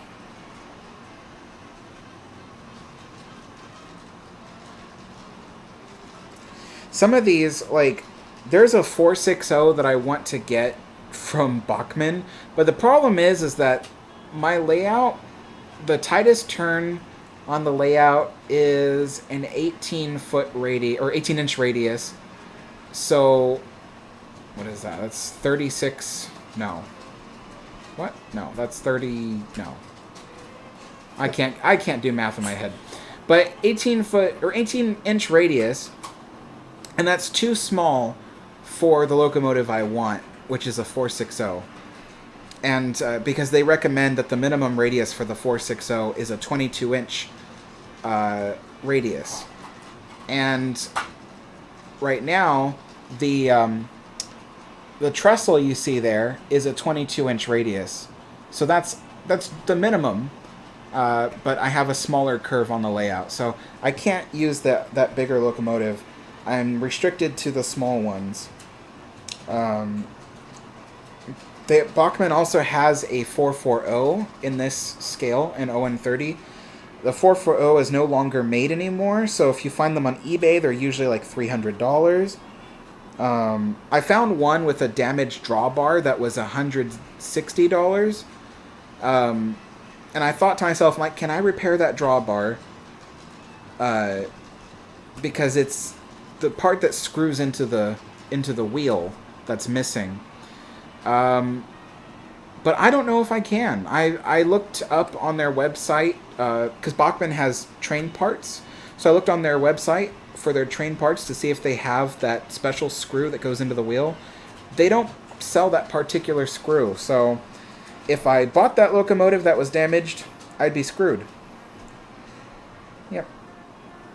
Some of these, like, there's a 460 that I want to get from Bachmann, but the problem is that my layout, the tightest turn on the layout is an 18-foot radius, or 18-inch radius. So, what is that? That's 36, no. What? No, that's 30, no. I can't do math in my head. But 18-foot, or 18-inch radius, and that's too small for the locomotive I want, which is a 460. And because they recommend that the minimum radius for the 460 is a 22-inch radius. And right now, the trestle you see there is a 22-inch radius. So that's the minimum, but I have a smaller curve on the layout. So I can't use that bigger locomotive. I'm restricted to the small ones. Bachmann also has a 440 in this scale in ON30. The 440 is no longer made anymore, so if you find them on eBay, they're usually like $300. I found one with a damaged drawbar that was $160. And I thought to myself, like, can I repair that drawbar? Because it's the part that screws into the wheel that's missing. But I don't know if I can. I looked up on their website, because Bachmann has train parts. So I looked on their website for their train parts to see if they have that special screw that goes into the wheel. They don't sell that particular screw. So if I bought that locomotive that was damaged, I'd be screwed. Yep.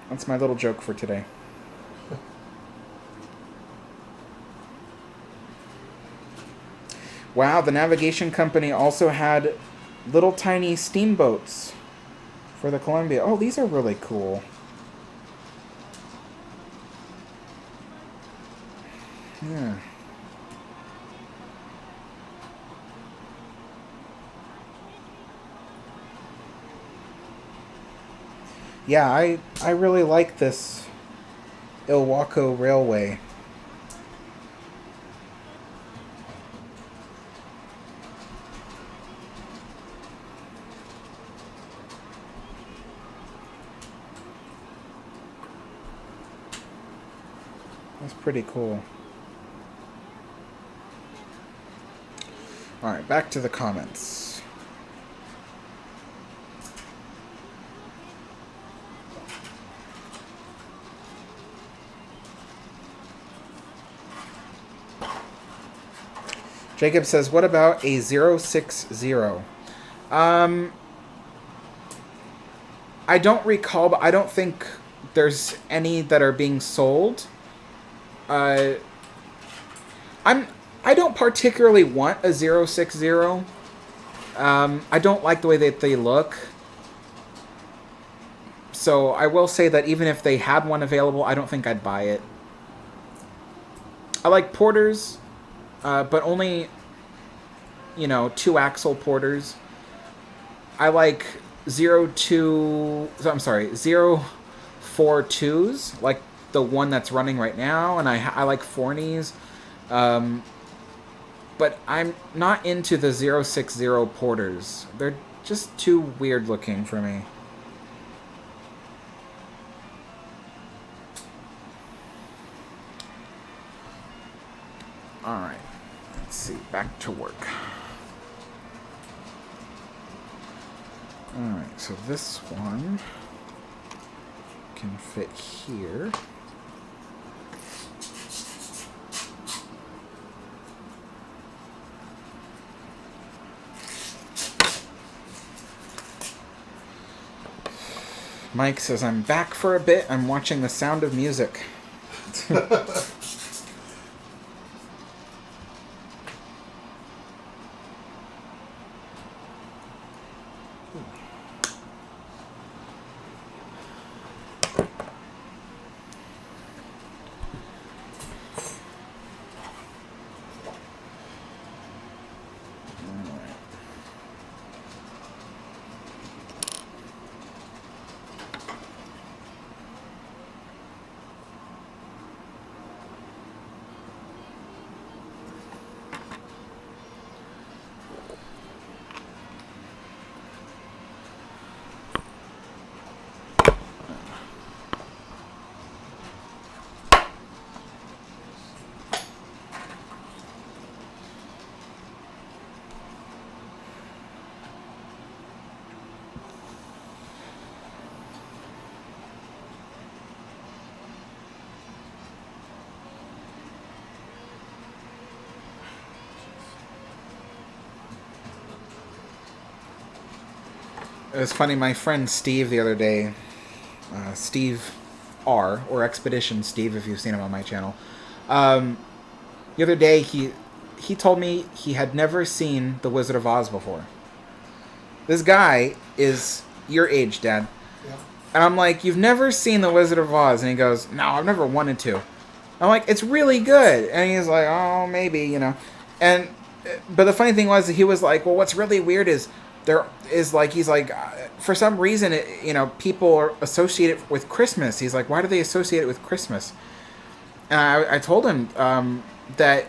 That's my little joke for today. Wow, the navigation company also had little tiny steamboats for the Columbia. Oh, these are really cool. Yeah. Yeah, I really like this Ilwaco Railway. That's pretty cool. Alright, back to the comments. Jacob says, what about a 060? I don't recall, but I don't think there's any that are being sold. I don't particularly want a 060. I don't like the way that they look. So I will say that even if they had one available, I don't think I'd buy it. I like porters, but only, 2-axle porters. I like 042s, like the one that's running right now, and I like Forneys. But I'm not into the 060 porters. They're just too weird looking for me. Alright, let's see, back to work. Alright, so this one can fit here. Mike says, I'm back for a bit. I'm watching The Sound of Music. It was funny, my friend Steve the other day, Steve R, or Expedition Steve, if you've seen him on my channel, the other day he told me he had never seen The Wizard of Oz before. This guy is your age, Dad. Yeah. And I'm like, you've never seen The Wizard of Oz? And he goes, no, I've never wanted to. I'm like, it's really good. And he's like, oh, maybe, And, but the funny thing was, he was like, well, what's really weird is, there is like, he's like, for some reason, people associate it with Christmas. He's like, why do they associate it with Christmas? And I told him that,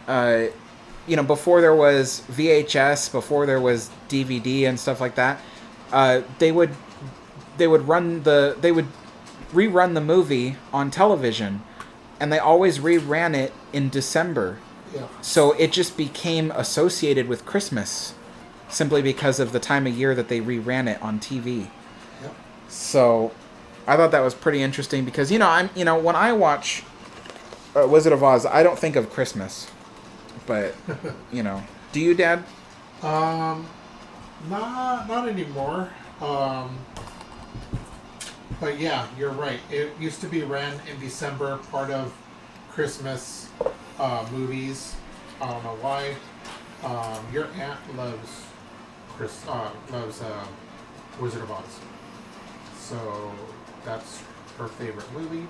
before there was VHS, before there was DVD and stuff like that, they would rerun the movie on television, and they always reran it in December Yeah. So it just became associated with Christmas simply because of the time of year that they reran it on TV. Yep. So I thought that was pretty interesting because when I watch Wizard of Oz, I don't think of Christmas, but do you, Dad? Um, not anymore. Um, but yeah, you're right. It used to be ran in December, part of Christmas movies. I don't know why. Your aunt loves loves Wizard of Oz, so that's her favorite movie.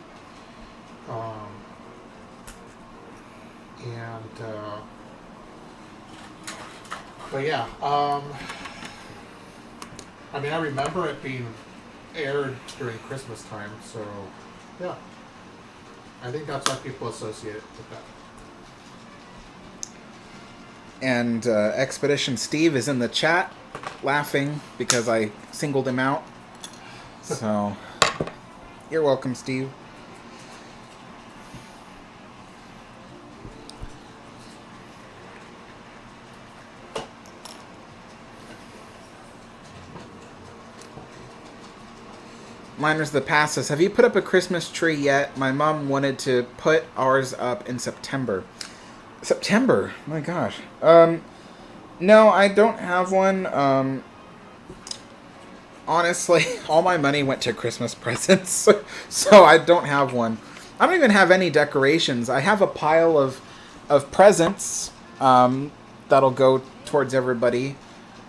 Um, and but yeah, I mean, I remember it being aired during Christmas time, so yeah, I think that's why people associate it with that. And Expedition Steve is in the chat laughing because I singled him out. So you're welcome, Steve. Miners the Past says, have you put up a Christmas tree yet? My mom wanted to put ours up in September. September? My gosh. No, I don't have one. Honestly, all my money went to Christmas presents, so I don't have one. I don't even have any decorations. I have a pile of presents that'll go towards everybody.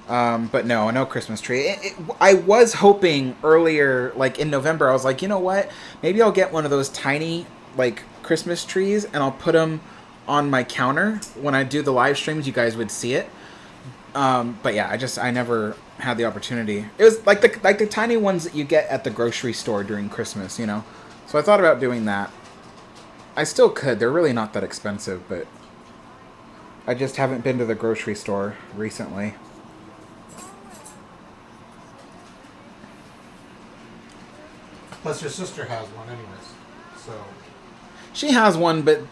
But no Christmas tree. I was hoping earlier, like in November, I was like, you know what? Maybe I'll get one of those tiny, like, Christmas trees, and I'll put them on my counter. When I do the live streams, you guys would see it. But yeah, I never had the opportunity. It was like the tiny ones that you get at the grocery store during Christmas, So I thought about doing that. I still could. They're really not that expensive, but I just haven't been to the grocery store recently. Plus, your sister has one, anyways. So She has one, but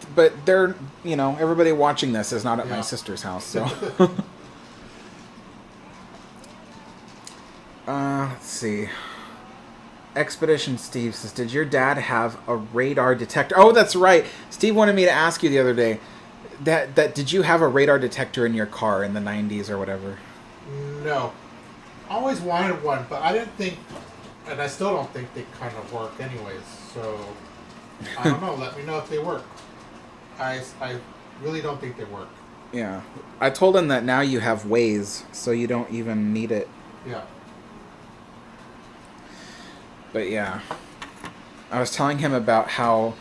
they're everybody watching this is not at my sister's house, so. Let's see. Expedition Steve says, did your dad have a radar detector? Oh, that's right. Steve wanted me to ask you the other day that did you have a radar detector in your car in the 90s or whatever? no, I always wanted one, but I didn't think, and I still don't think they kind of work, anyways. So I don't know. Let me know if they work. I really don't think they work. Yeah. I told him that now you have Waze, so you don't even need it. Yeah. But yeah. I was telling him about how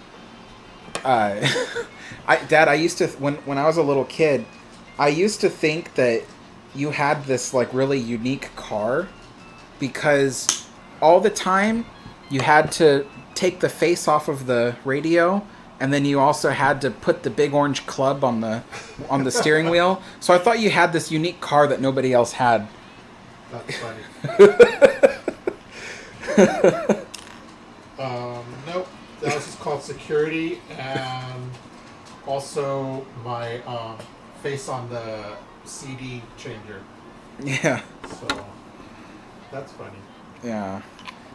Dad, I used to when I was a little kid, I used to think that you had this like really unique car because all the time you had to take the face off of the radio, and then you also had to put the big orange club on the steering wheel. So I thought you had this unique car that nobody else had. That's funny. Nope. That was just called security, and also my face on the CD changer. Yeah. So that's funny. Yeah.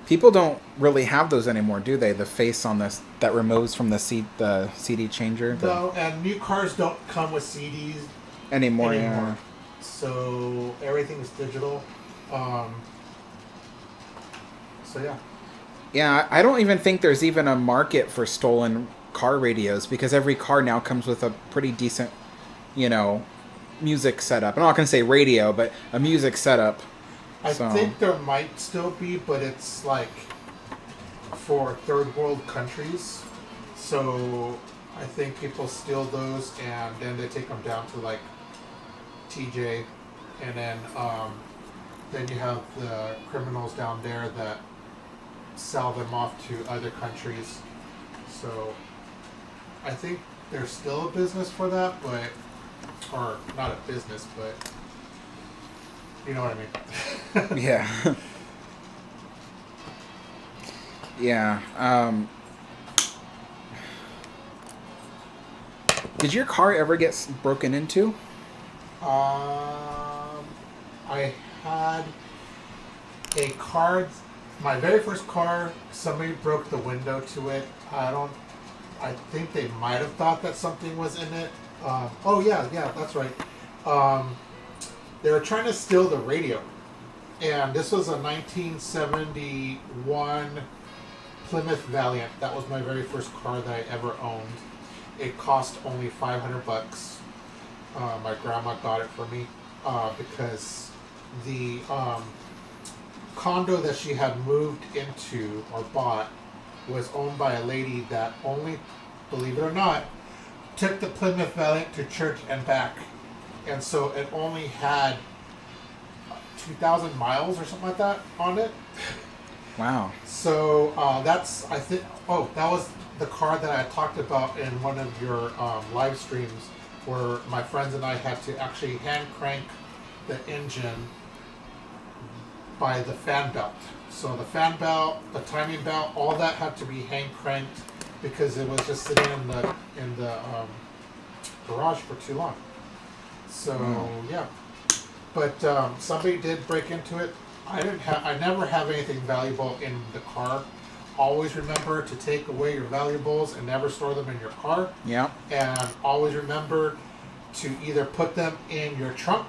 People don't really have those anymore, do they? The face on this that removes from the CD changer. No, and new cars don't come with CDs Anymore. anymore. So everything is digital. So yeah. Yeah, I don't even think there's even a market for stolen car radios because every car now comes with a pretty decent, music setup. I'm not going to say radio, but a music setup. I think there might still be, but it's like for third world countries. So I think people steal those and then they take them down to like TJ, and then you have the criminals down there that sell them off to other countries. So I think there's still a business for that, or not a business, but you know what I mean. Yeah. Yeah. Did your car ever get broken into? I had a car. My very first car. Somebody broke the window to it. I think they might have thought that something was in it. Oh yeah, that's right. They were trying to steal the radio, and this was a 1971 Plymouth Valiant. That was my very first car that I ever owned. It cost only $500. My grandma got it for me because the condo that she had moved into or bought was owned by a lady that only, believe it or not, took the Plymouth Valiant to church and back. And so it only had 2,000 miles or something like that on it. Wow. So that's, I think, that was the car that I talked about in one of your live streams where my friends and I had to actually hand crank the engine by the fan belt. So the fan belt, the timing belt, all that had to be hand cranked because it was just sitting in the garage for too long. So yeah, but somebody did break into it. I never have anything valuable in the car. Always remember to take away your valuables and never store them in your car. Yeah. And always remember to either put them in your trunk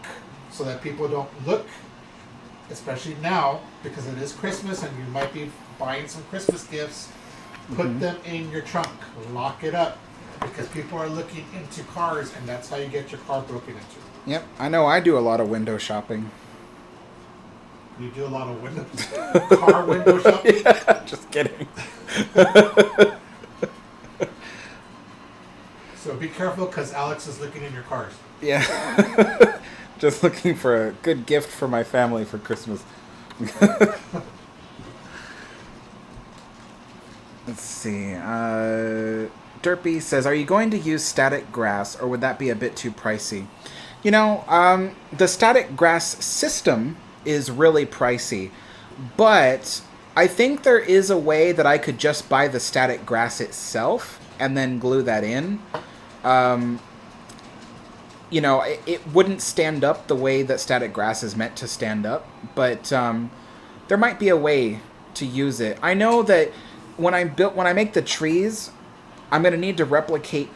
so that people don't look, especially now because it is Christmas and you might be buying some Christmas gifts. Put them in your trunk. Lock it up because people are looking into cars and that's how you get your car broken into. Yep. I know I do a lot of window shopping. You do a lot of car window shopping? Yeah, just kidding. So be careful because Alex is looking in your cars. Yeah. Just looking for a good gift for my family for Christmas. Let's see. Derpy says, are you going to use static grass or would that be a bit too pricey? You know, the static grass system is really pricey, but I think there is a way that I could just buy the static grass itself and then glue that in. You know, it wouldn't stand up the way that static grass is meant to stand up, but there might be a way to use it. I know that when I make the trees, I'm going to need to replicate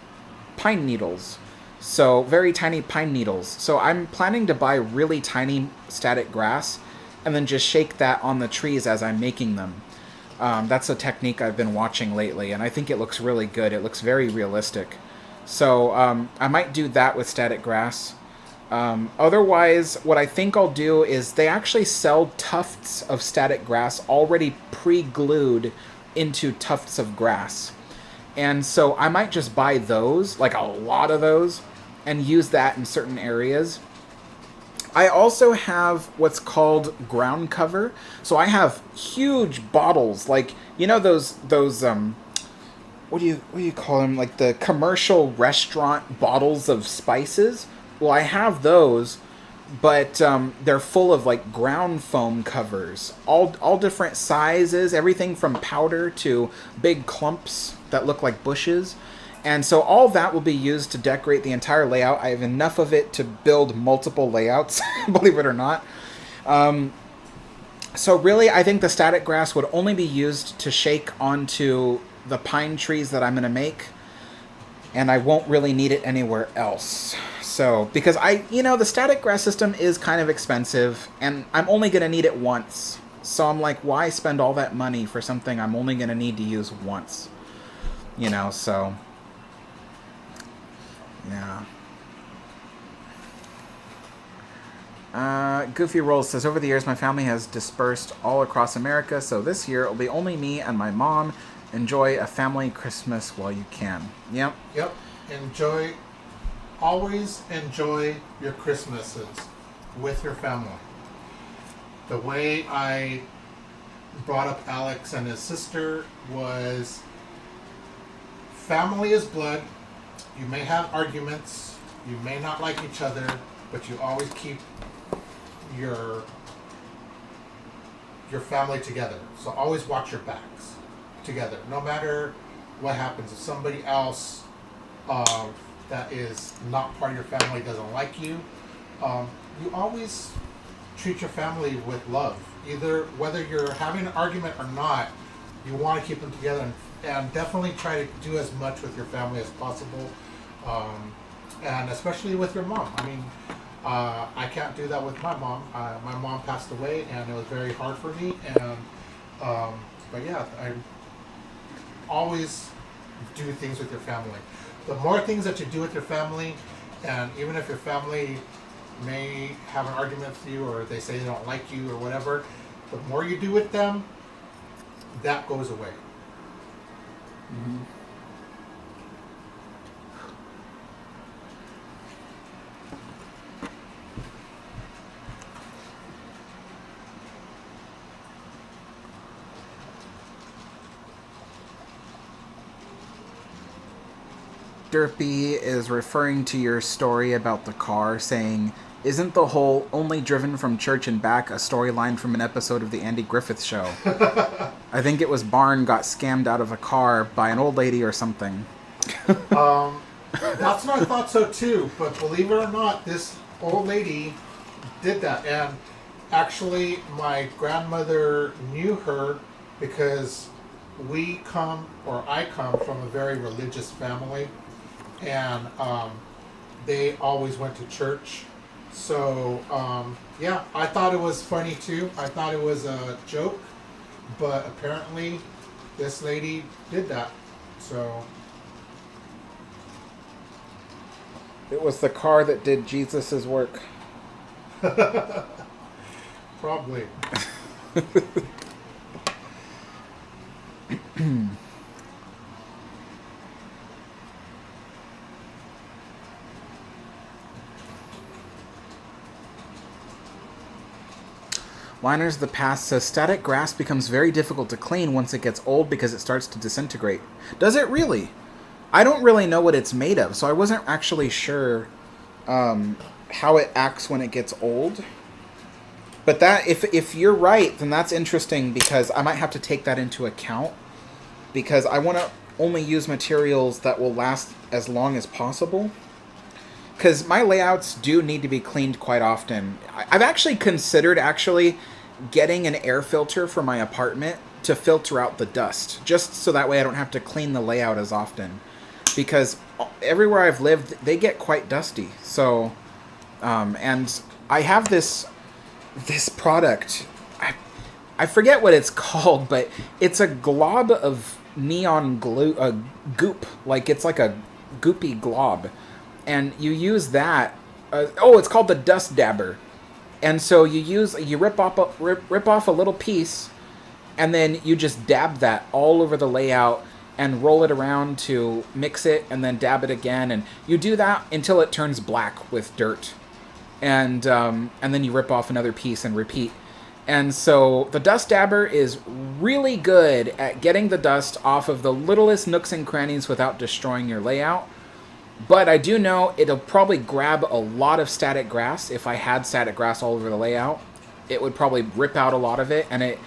pine needles. So very tiny pine needles. So I'm planning to buy really tiny static grass and then just shake that on the trees as I'm making them. That's a technique I've been watching lately, and I think it looks really good. It looks very realistic. So I might do that with static grass. Otherwise, what I think I'll do is they actually sell tufts of static grass already pre-glued into tufts of grass. And so I might just buy those, like a lot of those, and use that in certain areas. I also have what's called ground cover. So I have huge bottles, like, you know those what do you call them? Like the commercial restaurant bottles of spices? Well, I have those, but they're full of like ground foam covers, all different sizes, everything from powder to big clumps that look like bushes. And so all that will be used to decorate the entire layout. I have enough of it to build multiple layouts, believe it or not. So really, I think the static grass would only be used to shake onto the pine trees that I'm going to make. And I won't really need it anywhere else. So, because the static grass system is kind of expensive, and I'm only going to need it once. So I'm like, why spend all that money for something I'm only going to need to use once? So... yeah. Goofy Rolls says, over the years, my family has dispersed all across America, so this year it'll be only me and my mom. Enjoy a family Christmas while you can. Yep. Always enjoy your Christmases with your family. The way I brought up Alex and his sister was family is blood. You may have arguments, you may not like each other, but you always keep your family together. So always watch your backs together, no matter what happens. If somebody else that is not part of your family doesn't like you, you always treat your family with love. Either whether you're having an argument or not, you want to keep them together, and definitely try to do as much with your family as possible, and especially with your mom. I mean, I can't do that with my mom. My mom passed away, and it was very hard for me. And but yeah, I always do things with your family. The more things that you do with your family, and even if your family may have an argument with you, or they say they don't like you or whatever, the more you do with them, that goes away. Mm-hmm. Derpy is referring to your story about the car, saying, "Isn't the whole only driven from church and back a storyline from an episode of the Andy Griffith Show? I think it was Barn got scammed out of a car by an old lady or something." That's what I thought so too, but believe it or not, this old lady did that. And actually, my grandmother knew her because I come from a very religious family, and they always went to church. So, yeah, I thought it was funny too. I thought it was a joke, but apparently this lady did that. So It was the car that did Jesus's work. probably. Liners of the Past says static grass becomes very difficult to clean once it gets old because it starts to disintegrate. Does it really? I don't really know what it's made of, so I wasn't actually sure how it acts when it gets old. But that, if you're right, then that's interesting, because I might have to take that into account, because I want to only use materials that will last as long as possible. Because my layouts do need to be cleaned quite often. I've actually considered getting an air filter for my apartment to filter out the dust, just so that way I don't have to clean the layout as often. Because everywhere I've lived, they get quite dusty. So, and I have this product. I forget what it's called, but it's a glob of neon glue, goop. Like, it's like a goopy glob. And you use that. It's called the dust dabber. And so you rip off a little piece, and then you just dab that all over the layout and roll it around to mix it, and then dab it again, and you do that until it turns black with dirt, and then you rip off another piece and repeat. And so the dust dabber is really good at getting the dust off of the littlest nooks and crannies without destroying your layout. But I do know it'll probably grab a lot of static grass. If I had static grass all over the layout, it would probably rip out a lot of it, and it,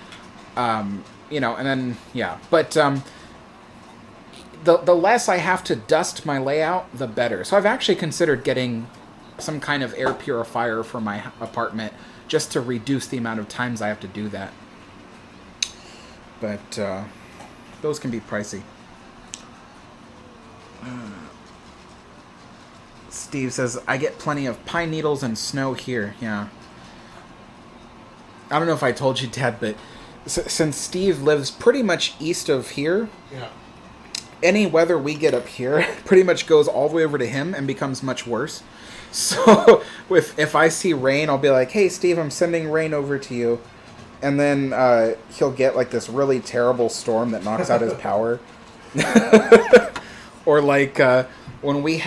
and then, yeah. But the less I have to dust my layout, the better. So I've actually considered getting some kind of air purifier for my apartment, just to reduce the amount of times I have to do that. But those can be pricey. Steve says, I get plenty of pine needles and snow here. Yeah. I don't know if I told you, Dad, but since Steve lives pretty much east of here, Yeah. any weather we get up here pretty much goes all the way over to him and becomes much worse. So if I see rain, I'll be like, hey, Steve, I'm sending rain over to you. And then he'll get like this really terrible storm that knocks out his power. Or like when we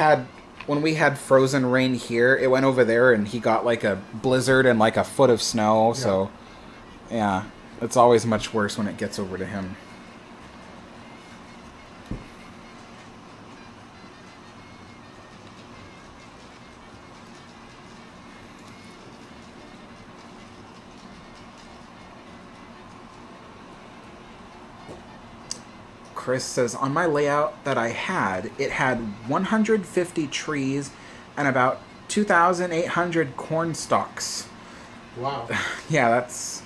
had frozen rain here, it went over there and he got like a blizzard and like a foot of snow. Yeah. So yeah, it's always much worse when it gets over to him. Chris says, on my layout that I had, it had 150 trees and about 2,800 corn stalks. Wow. Yeah, that's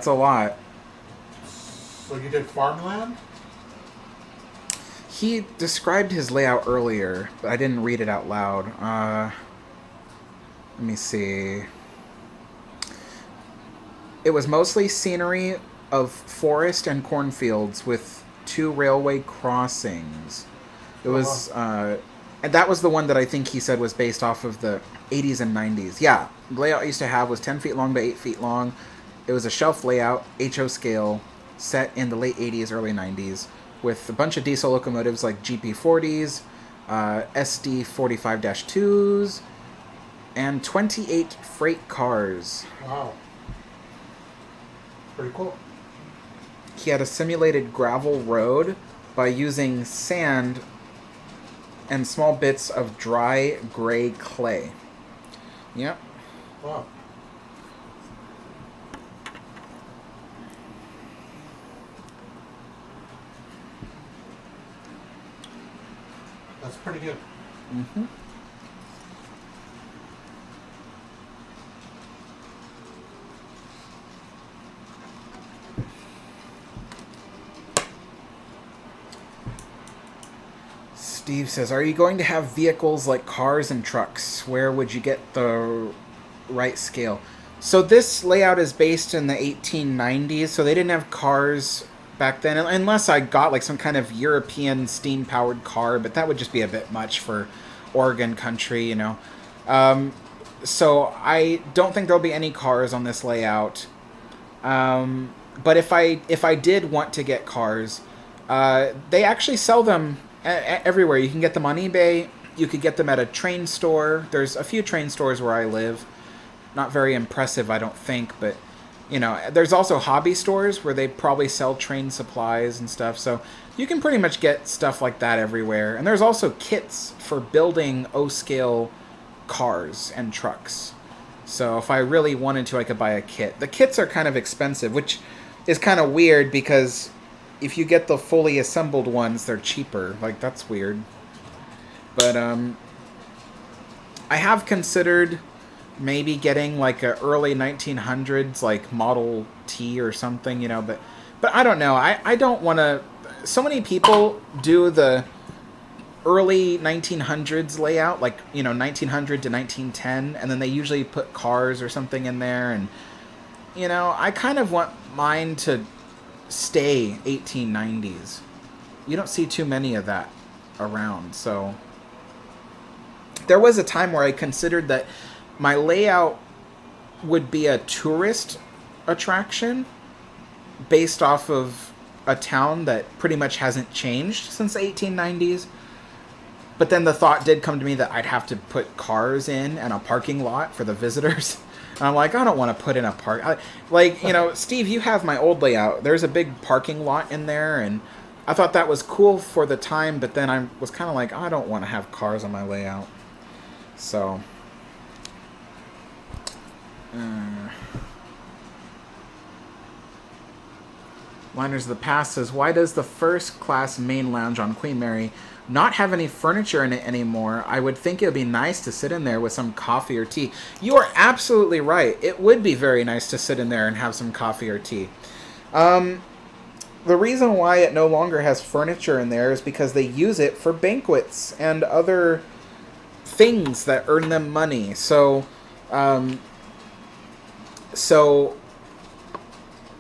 a lot. So you did farmland? He described his layout earlier, but I didn't read it out loud. Let me see. It was mostly scenery of forest and cornfields with 2 railway crossings. It was, and that was the one that I think he said was based off of the 80s and 90s. Yeah, the layout I used to have was 10 feet long by 8 feet long. It was a shelf layout, HO scale, set in the late 80s, early 90s, with a bunch of diesel locomotives like GP40s, SD 45-2s, and 28 freight cars. Wow. Pretty cool. He had a simulated gravel road by using sand and small bits of dry gray clay. Yep. Wow. That's pretty good. Mm-hmm. Steve says, are you going to have vehicles like cars and trucks? Where would you get the right scale? So this layout is based in the 1890s, so they didn't have cars back then, unless I got like some kind of European steam-powered car, but that would just be a bit much for Oregon country, you know. So I don't think there'll be any cars on this layout. But if I did want to get cars, they actually sell them everywhere. You can get them on eBay. You could get them at a train store. There's a few train stores where I live. Not very impressive, I don't think, but you know, there's also hobby stores where they probably sell train supplies and stuff. So you can pretty much get stuff like that everywhere. And there's also kits for building O-scale cars and trucks. So if I really wanted to, I could buy a kit. The kits are kind of expensive, which is kind of weird because if you get the fully assembled ones, they're cheaper. Like, that's weird. But I have considered maybe getting like a early 1900s like Model T or something, you know, but I don't know. I don't want to. So many people do the early 1900s layout, like, you know, 1900 to 1910, and then they usually put cars or something in there, and you know, I kind of want mine to stay 1890s. You don't see too many of that around. So there was a time where I considered that my layout would be a tourist attraction based off of a town that pretty much hasn't changed since the 1890s. But then the thought did come to me that I'd have to put cars in and a parking lot for the visitors. And I'm like, I don't want to put in a park. Like, you know, Steve, you have my old layout. There's a big parking lot in there, and I thought that was cool for the time, but then I was kind of like, I don't want to have cars on my layout. So Liners of the Past says, why does the first class main lounge on Queen Mary not have any furniture in it anymore? I would think it would be nice to sit in there with some coffee or tea. You are absolutely right. It would be very nice to sit in there and have some coffee or tea. The reason why it no longer has furniture in there is because they use it for banquets and other things that earn them money. So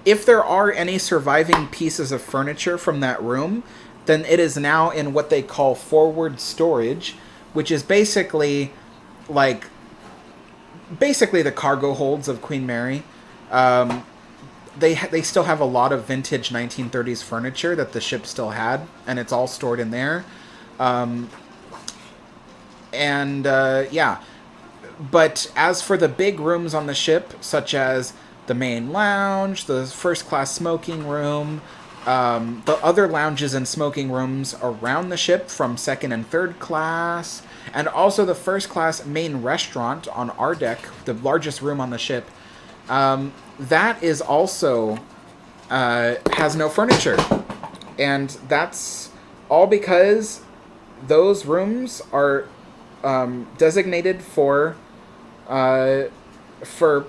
if there are any surviving pieces of furniture from that room, then it is now in what they call forward storage, which is basically the cargo holds of Queen Mary. They still have a lot of vintage 1930s furniture that the ship still had, and it's all stored in there. Yeah. But as for the big rooms on the ship, such as the main lounge, the first class smoking room, the other lounges and smoking rooms around the ship from second and third class, and also the first class main restaurant on our deck, the largest room on the ship, that is also has no furniture. And that's all because those rooms are designated for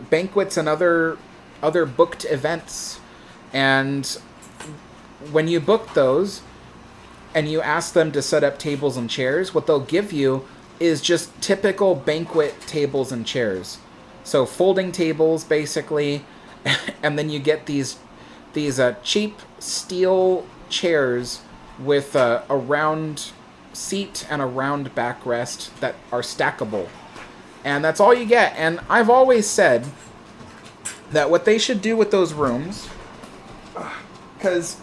banquets and other booked events. And when you book those and you ask them to set up tables and chairs, what they'll give you is just typical banquet tables and chairs. So folding tables, basically, and then you get these cheap steel chairs with a round seat and a round backrest that are stackable. And that's all you get. And I've always said that what they should do with those rooms, because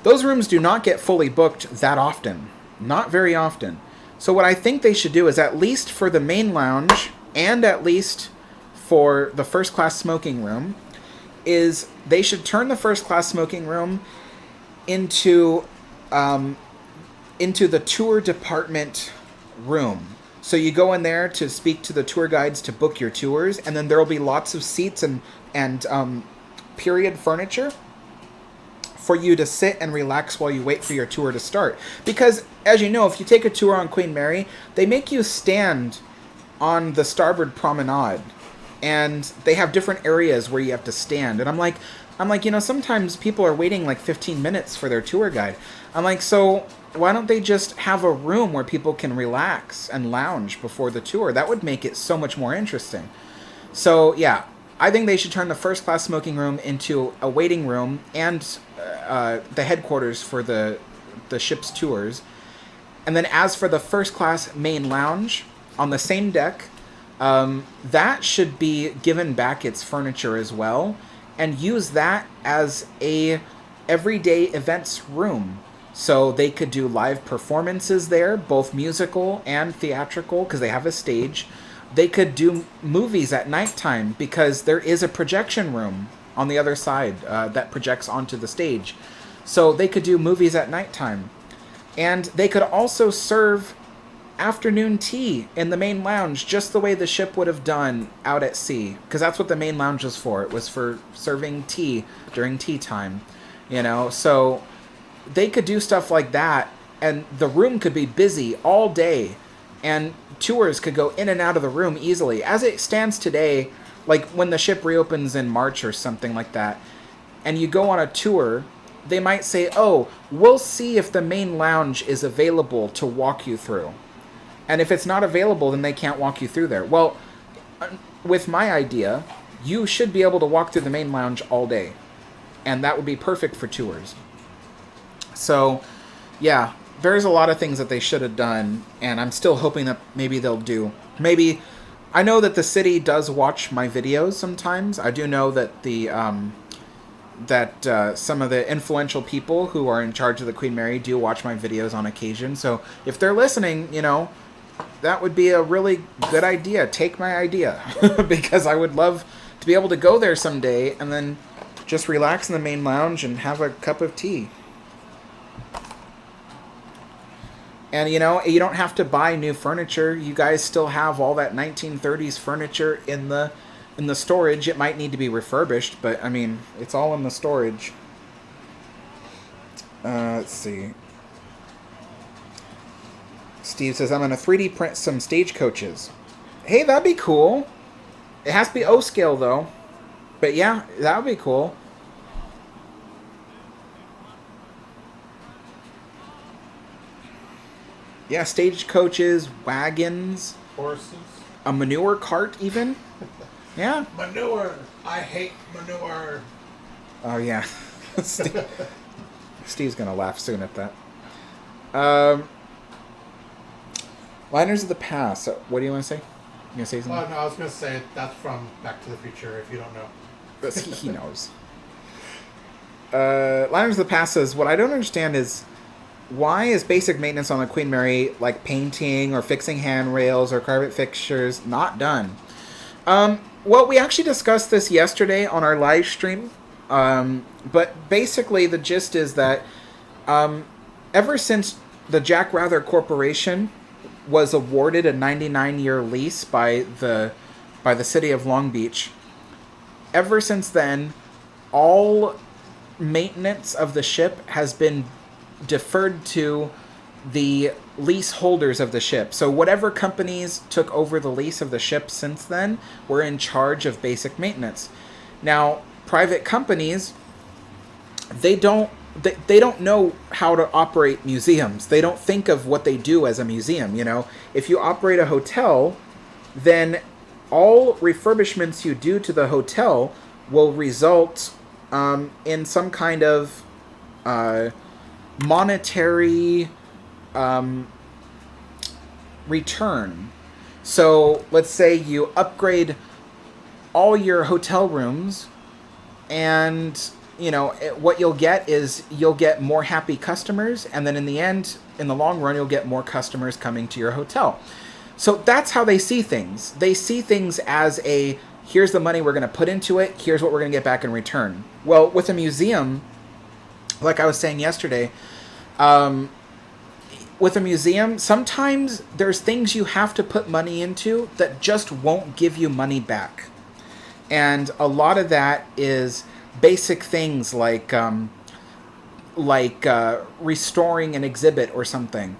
those rooms do not get fully booked that often. Not very often. So what I think they should do is, at least for the main lounge and at least for the first class smoking room, is they should turn the first class smoking room into the tour department room. So you go in there to speak to the tour guides to book your tours, and then there will be lots of seats and period furniture for you to sit and relax while you wait for your tour to start. Because, as you know, if you take a tour on Queen Mary, they make you stand on the starboard promenade, and they have different areas where you have to stand. And I'm like, sometimes people are waiting like 15 minutes for their tour guide. I'm like, so why don't they just have a room where people can relax and lounge before the tour? That would make it so much more interesting. So, yeah, I think they should turn the first class smoking room into a waiting room and the headquarters for the ship's tours. And then as for the first class main lounge on the same deck, that should be given back its furniture as well, and use that as a everyday events room. So they could do live performances there, both musical and theatrical, because they have a stage. They could do movies at nighttime, because there is a projection room on the other side that projects onto the stage. So they could do movies at nighttime. And they could also serve afternoon tea in the main lounge, just the way the ship would have done out at sea, because that's what the main lounge was for. It was for serving tea during tea time, so they could do stuff like that, and the room could be busy all day, and tours could go in and out of the room easily. As it stands today, like when the ship reopens in March or something like that, and you go on a tour, they might say, oh, we'll see if the main lounge is available to walk you through. And if it's not available, then they can't walk you through there. Well, with my idea, you should be able to walk through the main lounge all day. And that would be perfect for tours. So, yeah, there's a lot of things that they should have done. And I'm still hoping that maybe they'll do. Maybe, I know that the city does watch my videos sometimes. I do know that some of the influential people who are in charge of the Queen Mary do watch my videos on occasion. So if they're listening, that would be a really good idea. Take my idea. Because I would love to be able to go there someday and then just relax in the main lounge and have a cup of tea. And, you don't have to buy new furniture. You guys still have all that 1930s furniture in the storage. It might need to be refurbished, but, it's all in the storage. Let's see. Steve says, I'm going to 3D print some stagecoaches. Hey, that'd be cool. It has to be O-scale, though. But yeah, that would be cool. Yeah, stagecoaches, wagons. Horses. A manure cart, even. Yeah. Manure. I hate manure. Oh, yeah. Steve's going to laugh soon at that. Liners of the Past. What do you want to say? You going to say something? No, I was going to say that's from Back to the Future, if you don't know. But he knows. Liners of the Past says, what I don't understand is, why is basic maintenance on the Queen Mary, like painting or fixing handrails or carpet fixtures, not done? Well, we actually discussed this yesterday on our live stream. But basically the gist is that ever since the Jack Rather Corporation was awarded a 99-year lease by the city of Long Beach, ever since then, all maintenance of the ship has been deferred to the leaseholders of the ship. So whatever companies took over the lease of the ship since then were in charge of basic maintenance. Now, private companies, they don't know how to operate museums. They don't think of what they do as a museum, you know. If you operate a hotel, then all refurbishments you do to the hotel will result in some kind of monetary return. So let's say you upgrade all your hotel rooms, and you know what you'll get is you'll get more happy customers, and then in the end, in the long run, you'll get more customers coming to your hotel. So that's how they see things. They see things as a, here's the money we're going to put into it, here's what we're going to get back in return. Well, with a museum, like I was saying yesterday, with a museum, sometimes there's things you have to put money into that just won't give you money back. And a lot of that is basic things like restoring an exhibit or something.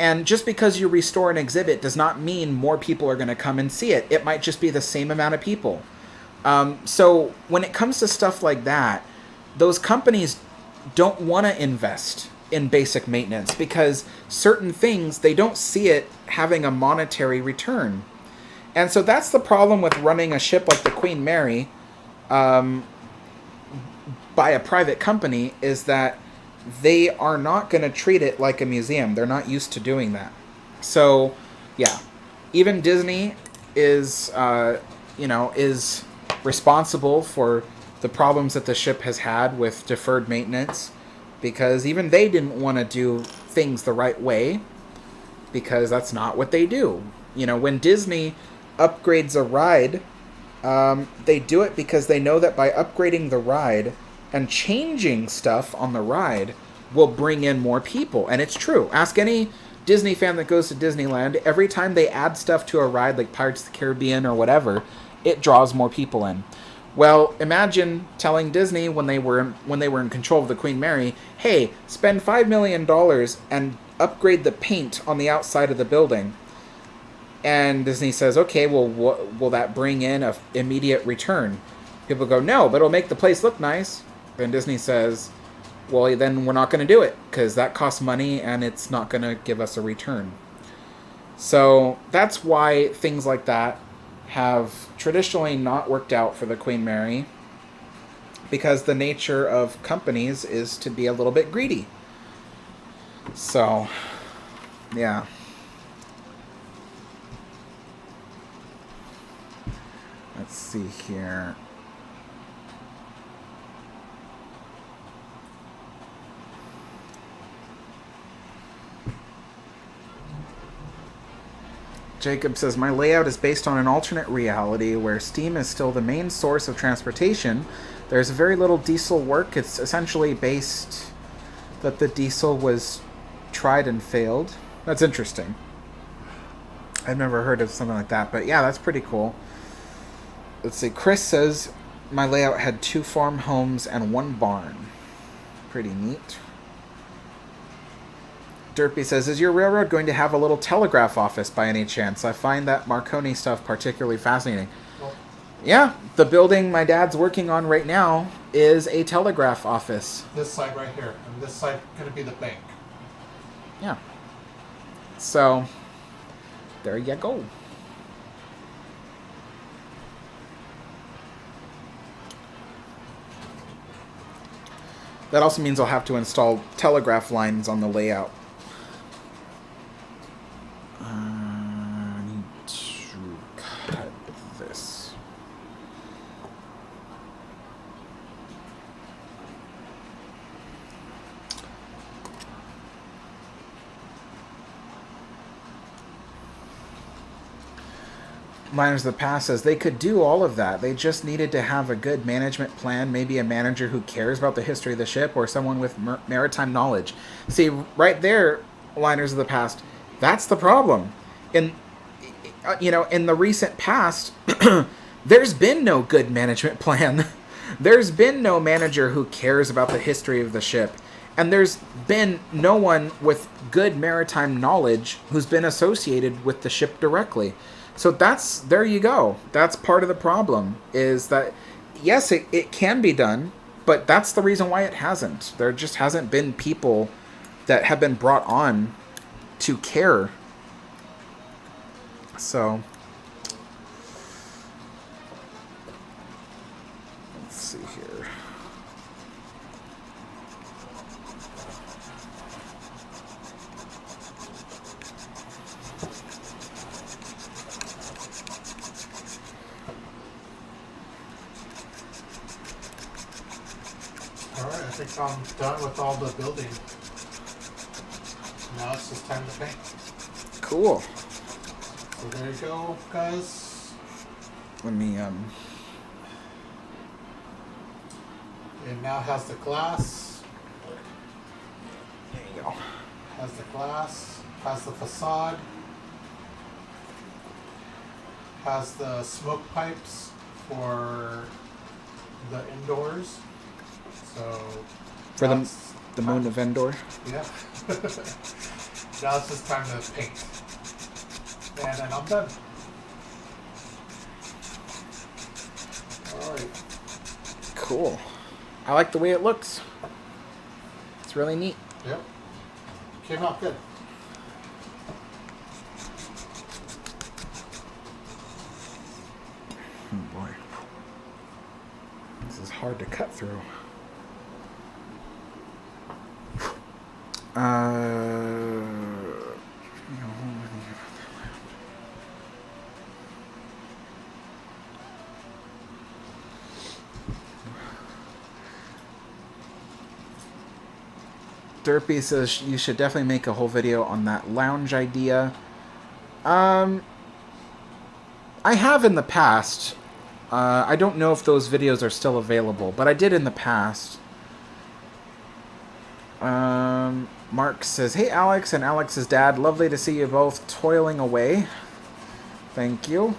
And just because you restore an exhibit does not mean more people are going to come and see it. It might just be the same amount of people. So when it comes to stuff like that, those companies don't want to invest in basic maintenance because certain things, they don't see it having a monetary return. And so that's the problem with running a ship like the Queen Mary by a private company, is that they are not going to treat it like a museum. They're not used to doing that. So, yeah, even Disney is, is responsible for the problems that the ship has had with deferred maintenance, because even they didn't want to do things the right way, because that's not what they do. You know, when Disney upgrades a ride, they do it because they know that by upgrading the ride and changing stuff on the ride will bring in more people. And it's true. Ask any Disney fan that goes to Disneyland. Every time they add stuff to a ride like Pirates of the Caribbean or whatever, it draws more people in. Well, imagine telling Disney when they were in control of the Queen Mary, hey, spend $5 million and upgrade the paint on the outside of the building. And Disney says, okay, well, will that bring in an immediate return? People go, no, but it'll make the place look nice. And Disney says, well, then we're not going to do it because that costs money and it's not going to give us a return. So that's why things like that have traditionally not worked out for the Queen Mary, because the nature of companies is to be a little bit greedy. So, yeah. Let's see here. Jacob says, my layout is based on an alternate reality where steam is still the main source of transportation. There's very little diesel work. It's essentially based that the diesel was tried and failed. That's interesting. I've never heard of something like that, but yeah, that's pretty cool. Let's see. Chris says, my layout had 2 farm homes and 1 barn. Pretty neat. Derpy says, is your railroad going to have a little telegraph office by any chance? I find that Marconi stuff particularly fascinating. Well, yeah, the building my dad's working on right now is a telegraph office. This side right here, and this side going to be the bank. Yeah. So, there you go. That also means I'll have to install telegraph lines on the layout. I need to cut this. Miners of the Past says they could do all of that. They just needed to have a good management plan, maybe a manager who cares about the history of the ship, or someone with maritime knowledge. See, right there, Liners of the Past, that's the problem. In the recent past, there's been no good management plan. There's been no manager who cares about the history of the ship. And there's been no one with good maritime knowledge who's been associated with the ship directly. So there you go. That's part of the problem, is that, yes, it can be done, but that's the reason why it hasn't. There just hasn't been people that have been brought on to care. So, let's see here. Alright, I think I'm done with all the building. Now it's just time to paint. Cool. So there you go, guys. Let me, It now has the glass. there you go. Has the glass. Has the facade. Has the smoke pipes for the indoors. So For that's the moon of Endor. Yeah. Now it's just time to paint. And then I'm done. Alright. Cool. I like the way it looks. It's really neat. Yep. Came out good. Oh boy. This is hard to cut through. Derpy says you should definitely make a whole video on that lounge idea. I have in the past. I don't know if those videos are still available, but I did in the past. Mark says, "Hey Alex and Alex's dad, lovely to see you both toiling away." Thank you.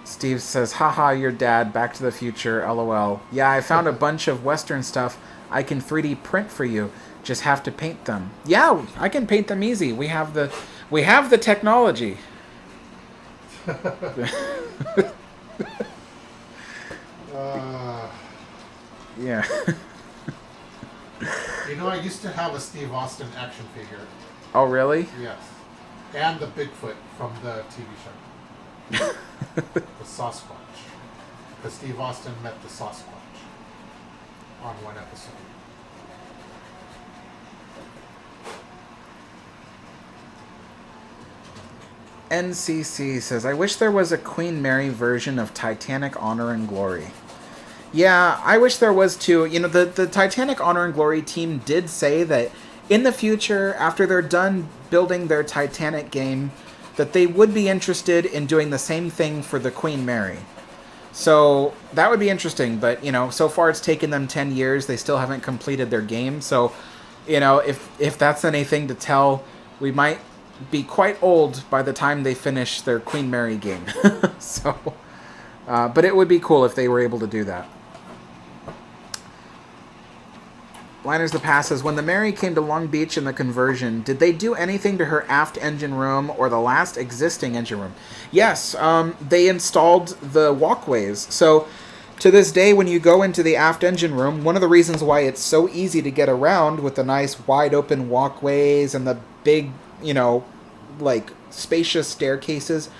Steve says, "Haha, your dad, Back to the Future, LOL. Yeah, I found a bunch of Western stuff I can 3D print for you. Just have to paint them." Yeah, I can paint them easy. We have the technology. Yeah. You know, I used to have a Steve Austin action figure. Oh, really? Yes. And the Bigfoot from the TV show. The Sasquatch. Because Steve Austin met the Sasquatch on one episode. NCC says, "I wish there was a Queen Mary version of Titanic Honor and Glory." Yeah, I wish there was too. You know, the Titanic Honor and Glory team did say that in the future, after they're done building their Titanic game, that they would be interested in doing the same thing for the Queen Mary. So that would be interesting, but, you know, so far it's taken them 10 years. They still haven't completed their game. So, you know, if that's anything to tell, we might be quite old by the time they finish their Queen Mary game. So, but it would be cool if they were able to do that. Liners the Pass says, "When the Mary came to Long Beach in the conversion, did they do anything to her aft engine room or the last existing engine room?" Yes, they installed the walkways. So to this day, when you go into the aft engine room, one of the reasons why it's so easy to get around with the nice wide open walkways and the big, you know, like spacious staircases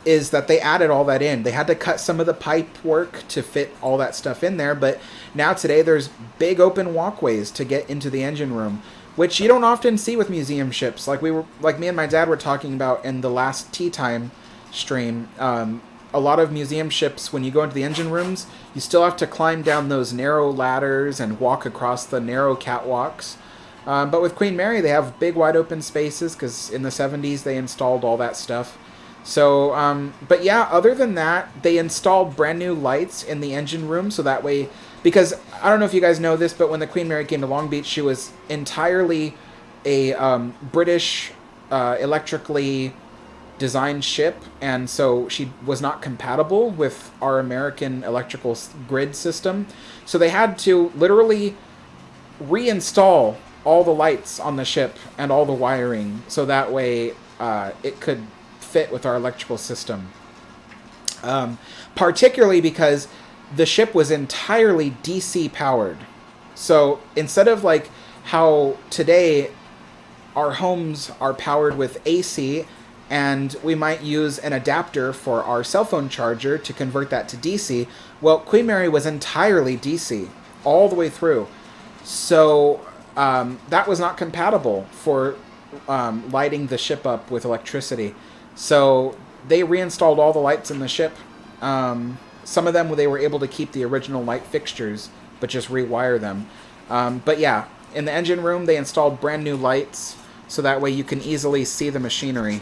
is that they added all that in. They had to cut some of the pipe work to fit all that stuff in there, but now today there's big open walkways to get into the engine room, which you don't often see with museum ships. Like me and my dad were talking about in the last Tea Time stream. A lot of museum ships, when you go into the engine rooms, you still have to climb down those narrow ladders and walk across the narrow catwalks. But with Queen Mary, they have big wide open spaces because in the 70s they installed all that stuff. So, but yeah, other than that, they installed brand new lights in the engine room, so that way, because I don't know if you guys know this, but when the Queen Mary came to Long Beach, she was entirely a British electrically designed ship, and so she was not compatible with our American electrical grid system. So they had to literally reinstall all the lights on the ship and all the wiring so that way it could fit with our electrical system. Particularly because the ship was entirely DC powered. So instead of like how today our homes are powered with AC and we might use an adapter for our cell phone charger to convert that to DC, well, Queen Mary was entirely DC all the way through. So that was not compatible for lighting the ship up with electricity. So they reinstalled all the lights in the ship. Some of them they were able to keep the original light fixtures, but just rewire them. But yeah, in the engine room, they installed brand new lights, so that way you can easily see the machinery.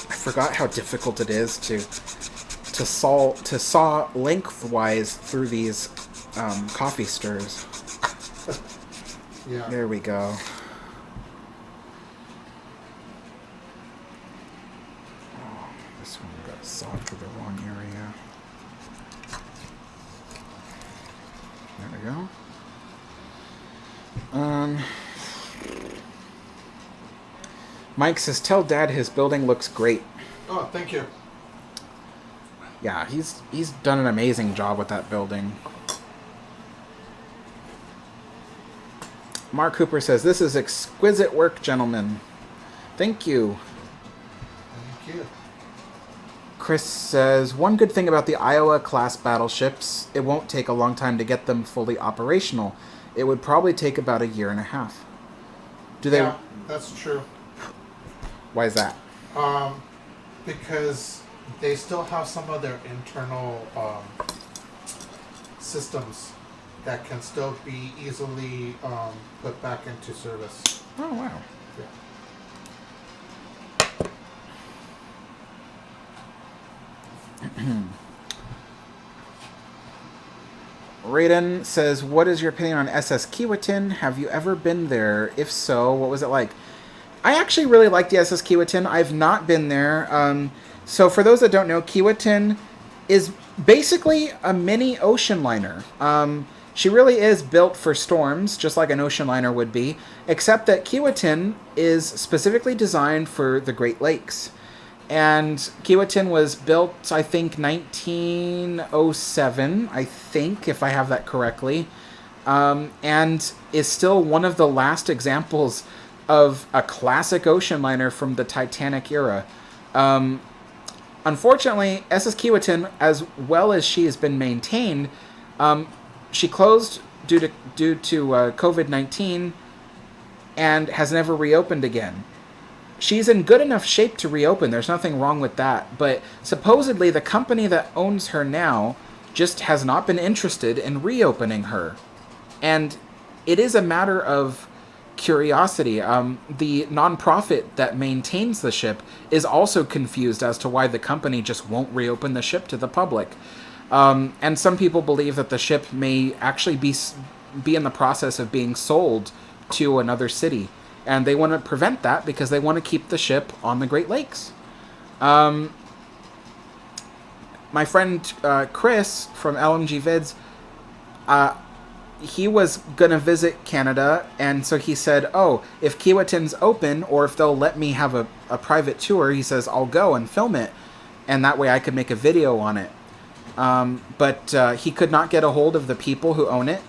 I forgot how difficult it is to saw lengthwise through these coffee stirs. Yeah. There we go. Oh, this one got sawed through the wrong area. There we go. Mike says, "Tell Dad his building looks great." Oh, thank you. Yeah, he's done an amazing job with that building. Mark Cooper says, "This is exquisite work, gentlemen." Thank you. Thank you. Chris says, "One good thing about the Iowa-class battleships, it won't take a long time to get them fully operational. It would probably take about a year and a half." Do they? Yeah, that's true. Why is that? Because they still have some of their internal systems that can still be easily put back into service. Oh, wow. Yeah. Raiden says, "What is your opinion on SS Keewatin? Have you ever been there? If so, what was it like?" I actually really like the SS Keewatin. I've not been there. So for those that don't know, Keewatin is basically a mini ocean liner. She really is built for storms, just like an ocean liner would be, except that Keewatin is specifically designed for the Great Lakes. And Keewatin was built, I think, 1907, I think, if I have that correctly, and is still one of the last examples of a classic ocean liner from the Titanic era. Unfortunately, SS Keewatin, as well as she has been maintained, she closed due to COVID-19 and has never reopened again. She's in good enough shape to reopen. There's nothing wrong with that. But supposedly the company that owns her now just has not been interested in reopening her. And it is a matter of curiosity. The nonprofit that maintains the ship is also confused as to why the company just won't reopen the ship to the public. And some people believe that the ship may actually be in the process of being sold to another city. And they want to prevent that because they want to keep the ship on the Great Lakes. My friend Chris from LMG Vids, he was going to visit Canada, and so he said, "Oh, if Keewatin's open, or if they'll let me have a private tour," he says, "I'll go and film it, and that way I could make a video on it." But he could not get a hold of the people who own it,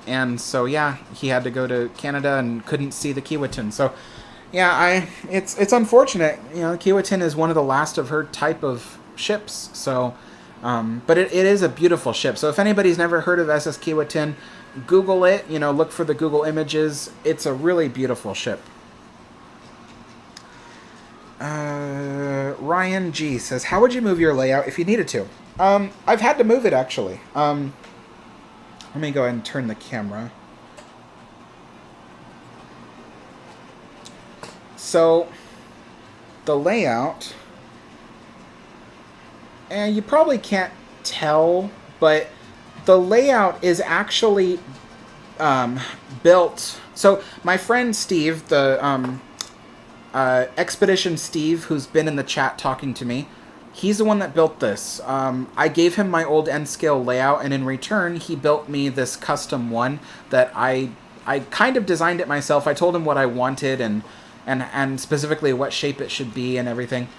and so yeah, he had to go to Canada and couldn't see the Keewatin. So yeah, it's unfortunate. You know, Keewatin is one of the last of her type of ships. So, but it is a beautiful ship. So if anybody's never heard of SS Keewatin, Google it. You know, look for the Google images. It's a really beautiful ship. Ryan G says, "How would you move your layout if you needed to?" I've had to move it actually. Let me go ahead and turn the camera. So the layout, and you probably can't tell, but the layout is actually built. So my friend Steve, the Expedition Steve, who's been in the chat talking to me, he's the one that built this. I gave him my old N-scale layout, and in return, he built me this custom one that I kind of designed it myself. I told him what I wanted and specifically what shape it should be and everything.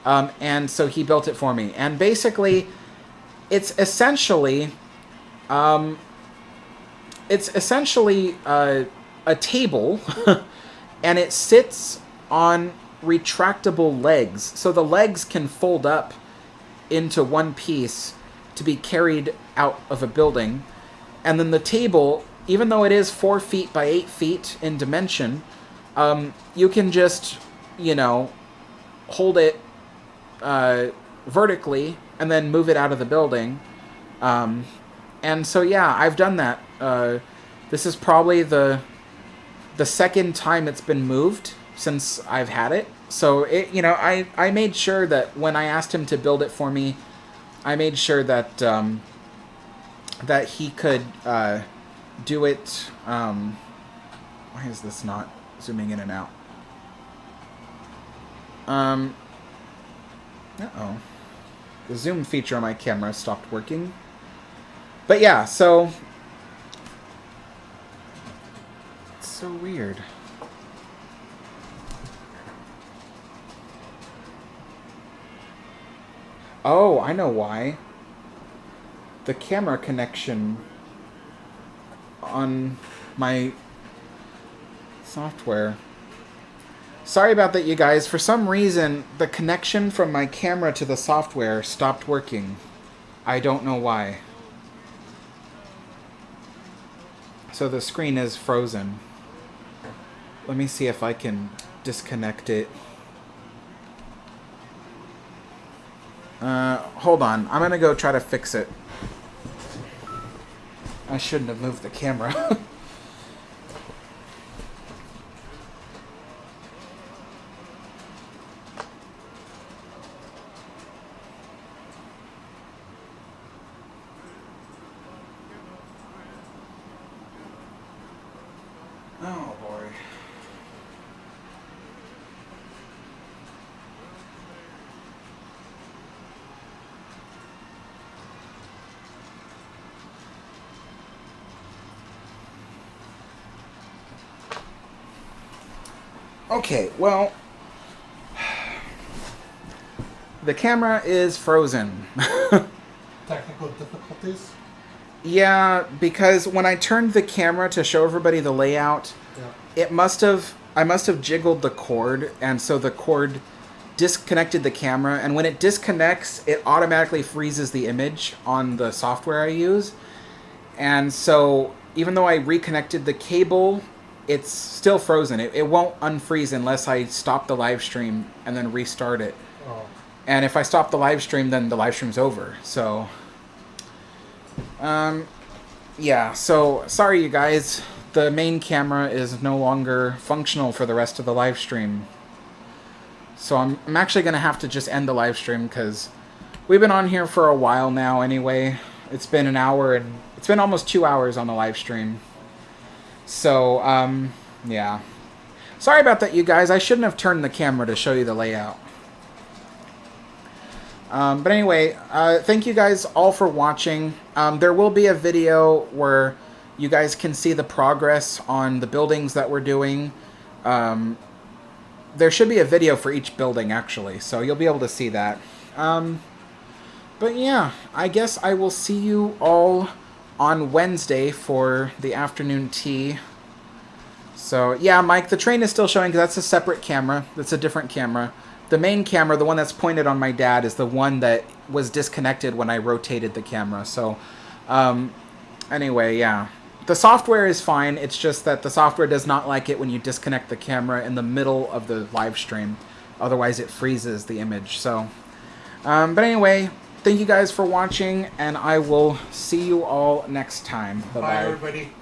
And so he built it for me. And basically, it's essentially a table, and it sits on retractable legs. So the legs can fold up into one piece to be carried out of a building. And then the table, even though it is 4 feet by 8 feet in dimension, you can just, hold it vertically and then move it out of the building. And so, yeah, I've done that. This is probably the second time it's been moved since I've had it. So, I made sure that when I asked him to build it for me, I made sure that that he could do it. Why is this not zooming in and out? Uh-oh. The zoom feature on my camera stopped working. But yeah, so... It's so weird. Oh, I know why. The camera connection on my software. Sorry about that, you guys. For some reason, the connection from my camera to the software stopped working. I don't know why. So the screen is frozen. Let me see if I can disconnect it. Hold on. I'm gonna go try to fix it. I shouldn't have moved the camera. Oh boy. Okay, well, the camera is frozen. Technical difficulties? Yeah, because when I turned the camera to show everybody the layout, I must have jiggled the cord, and so the cord disconnected the camera, and when it disconnects, it automatically freezes the image on the software I use. And so even though I reconnected the cable, it's still frozen. It won't unfreeze unless I stop the live stream and then restart it. Oh. And if I stop the live stream, then the live stream's over. So, yeah. So, sorry, you guys. The main camera is no longer functional for the rest of the live stream. So I'm actually going to have to just end the live stream because we've been on here for a while now anyway. It's been an hour and it's been almost 2 hours on the live stream. So, yeah. Sorry about that, you guys. I shouldn't have turned the camera to show you the layout. But anyway, thank you guys all for watching. There will be a video where you guys can see the progress on the buildings that we're doing. There should be a video for each building, actually, so you'll be able to see that. But yeah, I guess I will see you all on Wednesday for the afternoon tea. So yeah, Mike, the train is still showing because that's a separate camera. That's a different camera. The main camera, the one that's pointed on my dad, is the one that was disconnected when I rotated the camera. So anyway, yeah. The software is fine. It's just that the software does not like it when you disconnect the camera in the middle of the live stream. Otherwise, it freezes the image. So, but anyway, thank you guys for watching, and I will see you all next time. Bye-bye. Bye, everybody.